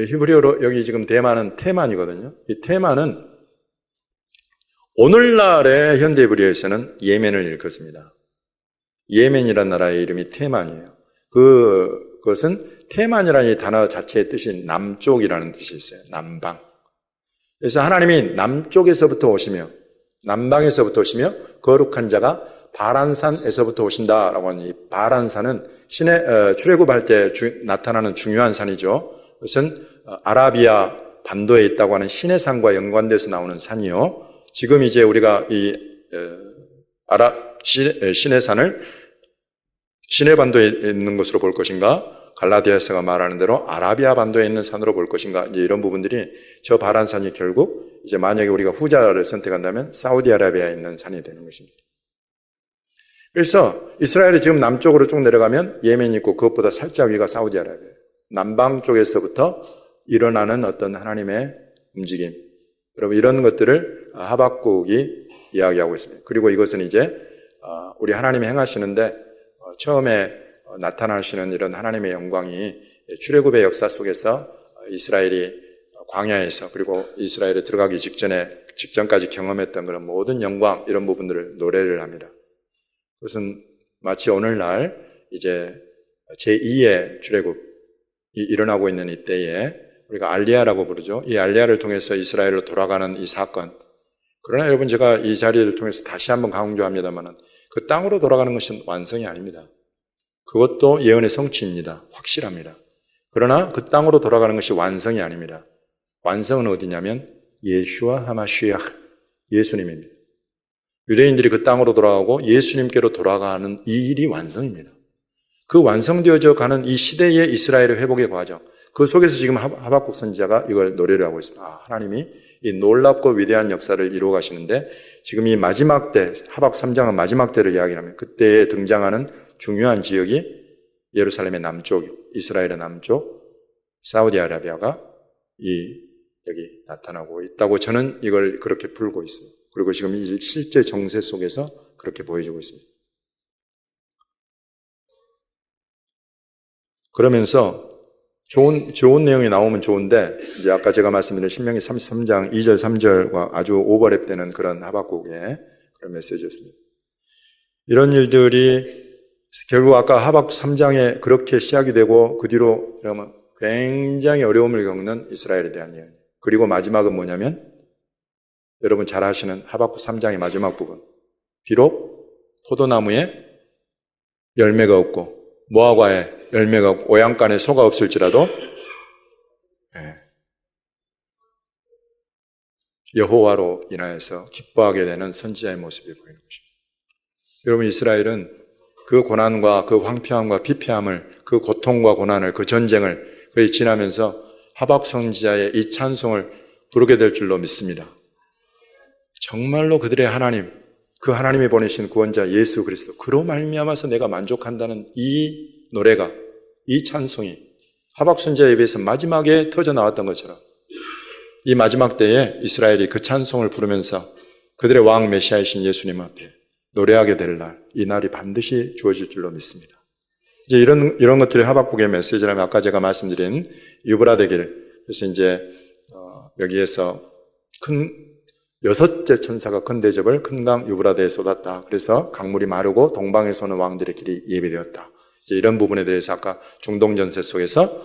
히브리어로 여기 지금 대만은 테만이거든요. 이 테만은 오늘날의 현대 히브리어에서는 예멘을 일컫습니다. 예멘이라는 나라의 이름이 테만이에요. 그것은 테만이라는 이 단어 자체의 뜻이 남쪽이라는 뜻이 있어요. 남방. 그래서 하나님이 남쪽에서부터 오시며 남방에서부터 오시며 거룩한 자가 바란산에서부터 오신다라고 하는 이 바란산은 출애굽할 때 나타나는 중요한 산이죠. 그것은 아라비아 반도에 있다고 하는 시내산과 연관돼서 나오는 산이요. 지금 이제 우리가 이 시내산을 시내반도에 있는 것으로 볼 것인가, 갈라디아서가 말하는 대로 아라비아 반도에 있는 산으로 볼 것인가, 이제 이런 부분들이 저 바란산이 결국 이제 만약에 우리가 후자를 선택한다면 사우디아라비아에 있는 산이 되는 것입니다. 그래서 이스라엘이 지금 남쪽으로 쭉 내려가면 예멘이 있고 그것보다 살짝 위가 사우디아라비아예요. 남방 쪽에서부터 일어나는 어떤 하나님의 움직임, 여러분 이런 것들을 하박국이 이야기하고 있습니다. 그리고 이것은 이제 우리 하나님이 행하시는데 처음에 나타나시는 이런 하나님의 영광이 출애굽의 역사 속에서 이스라엘이 광야에서 그리고 이스라엘에 들어가기 직전까지 경험했던 그런 모든 영광 이런 부분들을 노래를 합니다. 그것은 마치 오늘날 이제 제2의 출애굽이 일어나고 있는 이때에 우리가 알리야라고 부르죠. 이 알리야를 통해서 이스라엘로 돌아가는 이 사건. 그러나 여러분 제가 이 자리를 통해서 다시 한번 강조합니다만 그 땅으로 돌아가는 것은 완성이 아닙니다. 그것도 예언의 성취입니다. 확실합니다. 그러나 그 땅으로 돌아가는 것이 완성이 아닙니다. 완성은 어디냐면 예슈아 하마시아 예수님입니다. 유대인들이 그 땅으로 돌아가고 예수님께로 돌아가는 이 일이 완성입니다. 그 완성되어져 가는 이 시대의 이스라엘의 회복의 과정, 그 속에서 지금 하박국 선지자가 이걸 노래를 하고 있습니다. 하나님이 이 놀랍고 위대한 역사를 이루어 가시는데 지금 이 마지막 때, 하박 3장은 마지막 때를 이야기하면 그때에 등장하는 중요한 지역이 예루살렘의 남쪽, 이스라엘의 남쪽, 사우디아라비아가 여기 나타나고 있다고 저는 이걸 그렇게 풀고 있어요. 그리고 지금 이 실제 정세 속에서 그렇게 보여주고 있습니다. 그러면서 좋은 내용이 나오면 좋은데, 이제 아까 제가 말씀드린 신명기 33장 2절, 3절과 아주 오버랩되는 그런 하박국의 그런 메시지였습니다. 이런 일들이 결국 아까 하박국 3장에 그렇게 시작이 되고 그 뒤로 그러면 굉장히 어려움을 겪는 이스라엘에 대한 이야기. 그리고 마지막은 뭐냐면 여러분 잘 아시는 하박국 3장의 마지막 부분. 비록 포도나무에 열매가 없고 무화과에 열매가 없고 오양간에 소가 없을지라도 여호와로 인하여서 기뻐하게 되는 선지자의 모습이 보이는 것입니다. 여러분 이스라엘은 그 고난과 그 황폐함과 피폐함을, 그 고통과 고난을, 그 전쟁을 거의 지나면서 하박국 선지자의 이 찬송을 부르게 될 줄로 믿습니다. 정말로 그들의 하나님, 그 하나님이 보내신 구원자 예수 그리스도, 그로 말미암아서 내가 만족한다는 이 노래가, 이 찬송이 하박국 선지자에 비해서 마지막에 터져 나왔던 것처럼 이 마지막 때에 이스라엘이 그 찬송을 부르면서 그들의 왕 메시아이신 예수님 앞에 노래하게 될 날, 이 날이 반드시 주어질 줄로 믿습니다. 이제 이런 것들이 하박국의 메시지라면 아까 제가 말씀드린 유브라데 길, 그래서 이제 여기에서 여섯째 천사가 큰 대접을 큰 강 유브라데에 쏟았다. 그래서 강물이 마르고 동방에서는 왕들의 길이 예비되었다. 이제 이런 부분에 대해서 아까 중동 전세 속에서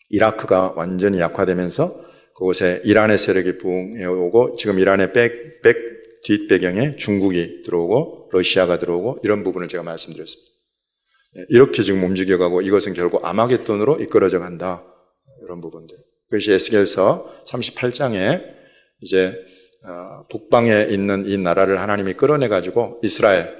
이라크가 완전히 약화되면서 그곳에 이란의 세력이 부흥해오고 지금 이란의 뒷배경에 중국이 들어오고 러시아가 들어오고 이런 부분을 제가 말씀드렸습니다. 이렇게 지금 움직여가고 이것은 결국 아마겟돈으로 이끌어져 간다. 이런 부분들. 그것이 에스겔서 38장에 이제 북방에 있는 이 나라를 하나님이 끌어내가지고 이스라엘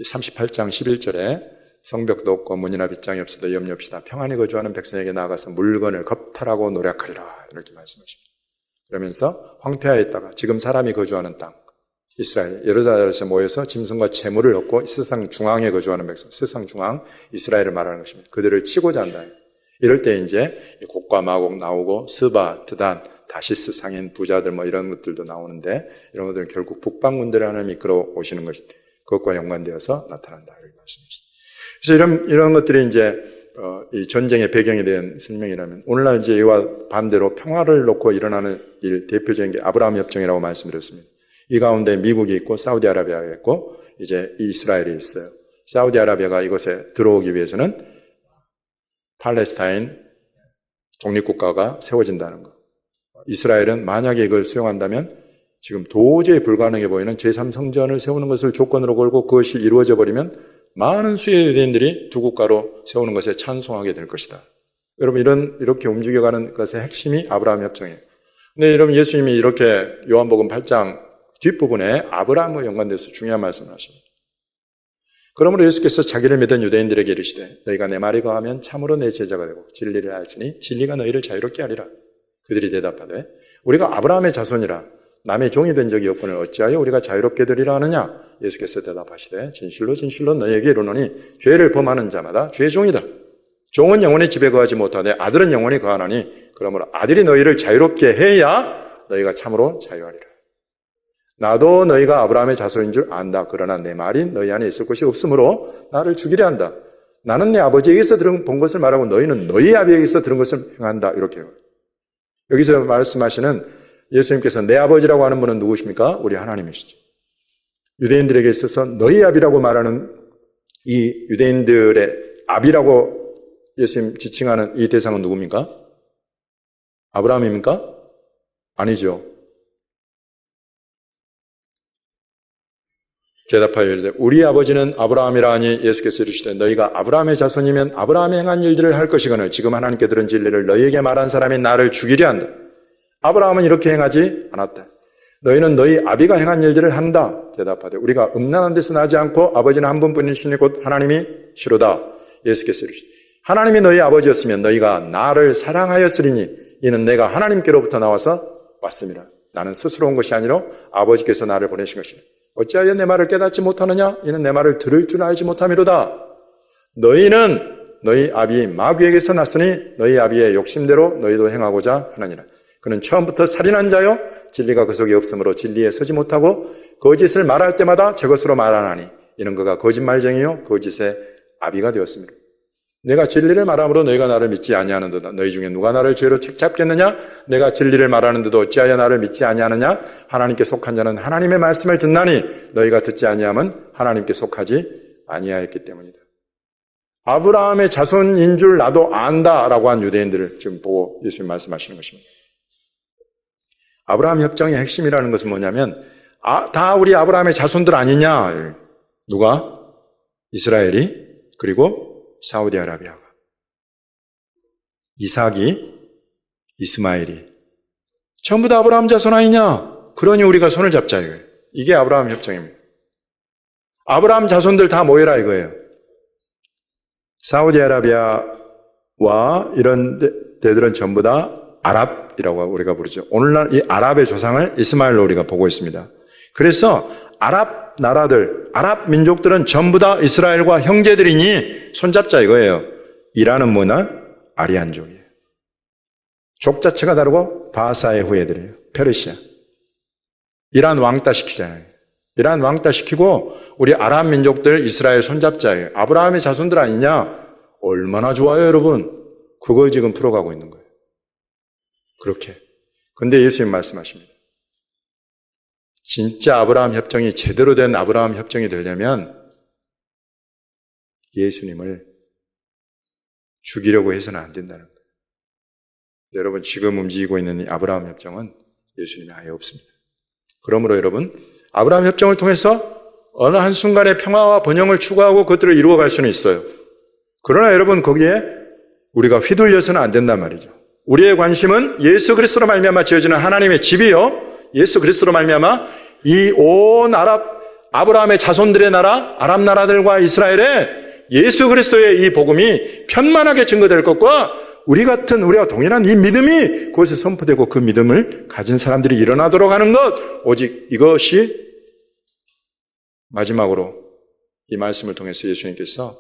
38장 11절에 성벽도 없고 문이나 빗장이 없어도 염려 없이다 평안히 거주하는 백성에게 나아가서 물건을 겁탈하고 노력하리라 이렇게 말씀하십니다. 그러면서 황폐하였다가 지금 사람이 거주하는 땅 이스라엘 예루살렘에서 모여서 짐승과 재물을 얻고 세상 중앙에 거주하는 백성 세상 중앙 이스라엘을 말하는 것입니다. 그들을 치고자 한다. 이럴 때 이제 곡과 마곡 나오고 스바, 드단, 다시스 상인 부자들 뭐 이런 것들도 나오는데 이런 것들은 결국 북방군들을 하나님이 이끌어 오시는 것이 그것과 연관되어서 나타난다 이렇게 말씀하십니다. 그래서 이런 것들이 이제 이 전쟁의 배경에 대한 설명이라면 오늘날 이제 이와 반대로 평화를 놓고 일어나는 일 대표적인 게 아브라함 협정이라고 말씀드렸습니다. 이 가운데 미국이 있고 사우디아라비아가 있고 이제 이스라엘이 있어요. 사우디아라비아가 이곳에 들어오기 위해서는 팔레스타인 독립국가가 세워진다는 것. 이스라엘은 만약에 이걸 수용한다면 지금 도저히 불가능해 보이는 제3성전을 세우는 것을 조건으로 걸고 그것이 이루어져 버리면 많은 수의 유대인들이 두 국가로 세우는 것에 찬송하게 될 것이다. 여러분 이렇게 움직여가는 것의 핵심이 아브라함 협정이에요. 근데 여러분 예수님이 이렇게 요한복음 8장 뒷부분에 아브라함과 연관돼서 중요한 말씀을 하십니다. 그러므로 예수께서 자기를 믿은 유대인들에게 이르시되 너희가 내 말에 거하면 참으로 내 제자가 되고 진리를 알지니 진리가 너희를 자유롭게 하리라. 그들이 대답하되 우리가 아브라함의 자손이라 남의 종이 된 적이 없거늘 어찌하여 우리가 자유롭게 되리라 하느냐. 예수께서 대답하시되 진실로 진실로 너희에게 이르노니 죄를 범하는 자마다 죄의 종이다. 종은 영원히 집에 거하지 못하되 아들은 영원히 거하나니 그러므로 아들이 너희를 자유롭게 해야 너희가 참으로 자유하리라. 나도 너희가 아브라함의 자손인 줄 안다. 그러나 내 말이 너희 안에 있을 것이 없으므로 나를 죽이려 한다. 나는 내 아버지에게서 본 것을 말하고 너희는 너희 아비에게서 들은 것을 행한다. 이렇게 해요. 여기서 말씀하시는 예수님께서 내 아버지라고 하는 분은 누구십니까? 우리 하나님이시죠. 유대인들에게 있어서 너희 아비라고 말하는 이 유대인들의 아비라고 예수님 지칭하는 이 대상은 누굽니까? 아브라함입니까? 아니죠. 대답하여 이르되 우리 아버지는 아브라함이라 하니 예수께서 이르시되 너희가 아브라함의 자손이면 아브라함이 행한 일들을 할 것이거늘 지금 하나님께 들은 진리를 너희에게 말한 사람이 나를 죽이려 한다. 아브라함은 이렇게 행하지 않았다. 너희는 너희 아비가 행한 일들을 한다. 대답하되 우리가 음란한 데서 나지 않고 아버지는 한 분뿐이시니 곧 하나님이 시로다. 예수께서 이르시되 하나님이 너희 아버지였으면 너희가 나를 사랑하였으리니 이는 내가 하나님께로부터 나와서 왔습니다. 나는 스스로 온 것이 아니라 아버지께서 나를 보내신 것이니 어찌하여 내 말을 깨닫지 못하느냐? 이는 내 말을 들을 줄 알지 못함이로다. 너희는 너희 아비 마귀에게서 났으니 너희 아비의 욕심대로 너희도 행하고자 하느니라. 그는 처음부터 살인한 자요 진리가 그 속에 없으므로 진리에 서지 못하고 거짓을 말할 때마다 저것으로 말하나니 이는 그가 거짓말쟁이요 거짓의 아비가 되었습니다. 내가 진리를 말함으로 너희가 나를 믿지 아니하는도다. 너희 중에 누가 나를 죄로 책잡겠느냐? 내가 진리를 말하는데도 어찌하여 나를 믿지 아니하느냐? 하나님께 속한 자는 하나님의 말씀을 듣나니 너희가 듣지 아니함은 하나님께 속하지 아니하였기 때문이다. 아브라함의 자손인 줄 나도 안다라고 한 유대인들을 지금 보고 예수님 말씀하시는 것입니다. 아브라함 협정의 핵심이라는 것은 뭐냐면 다 우리 아브라함의 자손들 아니냐? 누가? 이스라엘이 그리고 사우디아라비아가 이삭이 이스마엘이 전부 다 아브라함 자손 아니냐? 그러니 우리가 손을 잡자 이거예요. 이게 아브라함 협정입니다. 아브라함 자손들 다 모여라 이거예요. 사우디아라비아와 이런 데들은 전부 다 아랍이라고 우리가 부르죠. 오늘날 이 아랍의 조상을 이스마엘로 우리가 보고 있습니다. 그래서 아랍 나라들, 아랍 민족들은 전부 다 이스라엘과 형제들이니 손잡자 이거예요. 이란은 뭐냐? 아리안족이에요. 족 자체가 다르고 바하사의 후예들이에요. 페르시아. 이란 왕따 시키잖아요. 이란 왕따 시키고 우리 아랍 민족들 이스라엘 손잡자예요. 아브라함의 자손들 아니냐? 얼마나 좋아요 여러분. 그걸 지금 풀어가고 있는 거예요. 그렇게. 근데 예수님 말씀하십니다. 진짜 아브라함 협정이 제대로 된 아브라함 협정이 되려면 예수님을 죽이려고 해서는 안 된다는 거예요. 여러분 지금 움직이고 있는 이 아브라함 협정은 예수님이 아예 없습니다. 그러므로 여러분 아브라함 협정을 통해서 어느 한순간에 평화와 번영을 추구하고 그것들을 이루어갈 수는 있어요. 그러나 여러분 거기에 우리가 휘둘려서는 안 된단 말이죠. 우리의 관심은 예수 그리스도로 말미암아 지어지는 하나님의 집이요. 예수 그리스도로 말미암아 이 온 아브라함의 자손들의 나라, 아랍 나라들과 이스라엘에 예수 그리스도의 이 복음이 편만하게 증거될 것과 우리와 동일한 이 믿음이 그곳에 선포되고 그 믿음을 가진 사람들이 일어나도록 하는 것, 오직 이것이 마지막으로 이 말씀을 통해서 예수님께서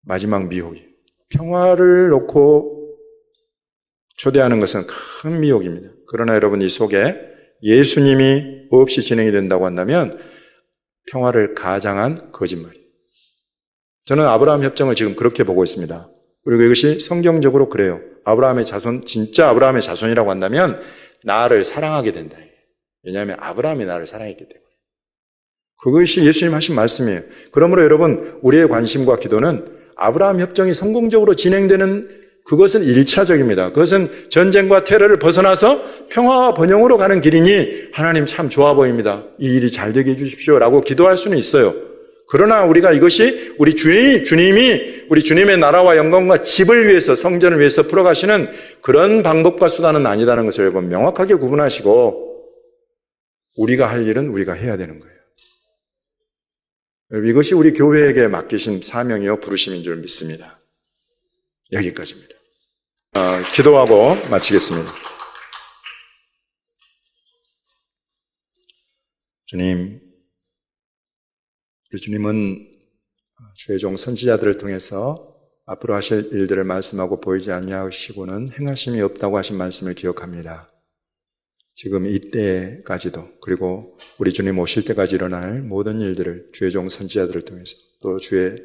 마지막 미혹이 평화를 놓고 초대하는 것은 큰 미혹입니다. 그러나 여러분 이 속에 예수님이 없이 진행이 된다고 한다면 평화를 가장한 거짓말이에요. 저는 아브라함 협정을 지금 그렇게 보고 있습니다. 그리고 이것이 성경적으로 그래요. 아브라함의 자손, 진짜 아브라함의 자손이라고 한다면 나를 사랑하게 된다. 왜냐하면 아브라함이 나를 사랑했기 때문에. 그것이 예수님 하신 말씀이에요. 그러므로 여러분, 우리의 관심과 기도는 아브라함 협정이 성공적으로 진행되는 그것은 1차적입니다. 그것은 전쟁과 테러를 벗어나서 평화와 번영으로 가는 길이니 하나님 참 좋아 보입니다. 이 일이 잘 되게 해주십시오 라고 기도할 수는 있어요. 그러나 우리가 이것이 우리 주님이 우리 주님의 나라와 영광과 집을 위해서, 성전을 위해서 풀어가시는 그런 방법과 수단은 아니다는 것을 여러분 명확하게 구분하시고 우리가 할 일은 우리가 해야 되는 거예요. 이것이 우리 교회에게 맡기신 사명이요 부르심인 줄 믿습니다. 여기까지입니다. 기도하고 마치겠습니다. 주님, 우리 주님은 주의 종 선지자들을 통해서 앞으로 하실 일들을 말씀하고 보이지 아니하시고는 행하심이 없다고 하신 말씀을 기억합니다. 지금 이때까지도 그리고 우리 주님 오실 때까지 일어날 모든 일들을 주의 종 선지자들을 통해서 또 주의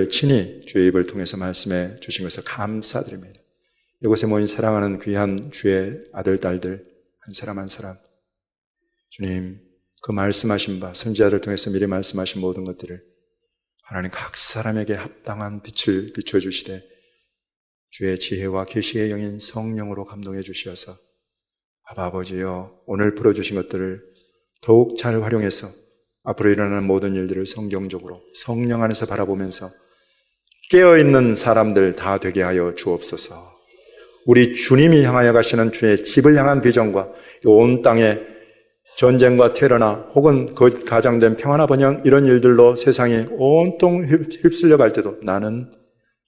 친히 주의 입을 통해서 말씀해 주신 것을 감사드립니다. 이곳에 모인 사랑하는 귀한 주의 아들, 딸들 한 사람 한 사람 주님 그 말씀하신 바 선지자를 통해서 미리 말씀하신 모든 것들을 하나님 각 사람에게 합당한 빛을 비춰주시되 주의 지혜와 계시의 영인 성령으로 감동해 주시어서 아버지여 오늘 풀어주신 것들을 더욱 잘 활용해서 앞으로 일어나는 모든 일들을 성경적으로 성령 안에서 바라보면서 깨어있는 사람들 다 되게 하여 주옵소서. 우리 주님이 향하여 가시는 주의 집을 향한 비전과 온 땅에 전쟁과 테러나 혹은 그 가장된 평화나 번영 이런 일들로 세상이 온통 휩쓸려 갈 때도 나는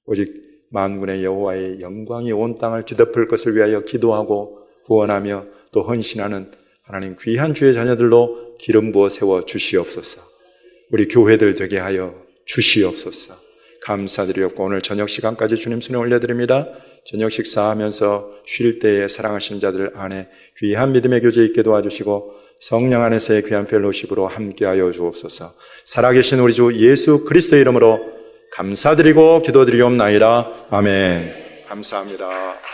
오직 만군의 여호와의 영광이 온 땅을 뒤덮을 것을 위하여 기도하고 구원하며 또 헌신하는 하나님 귀한 주의 자녀들로 기름 부어 세워 주시옵소서. 우리 교회들 되게 하여 주시옵소서. 감사드리옵고 오늘 저녁 시간까지 주님 손에 올려드립니다. 저녁 식사하면서 쉴 때에 사랑하시는 자들 안에 귀한 믿음의 교제 있게 도와주시고 성령 안에서의 귀한 펠로십으로 함께하여 주옵소서. 살아계신 우리 주 예수 그리스도의 이름으로 감사드리고 기도드리옵나이다. 아멘. 감사합니다.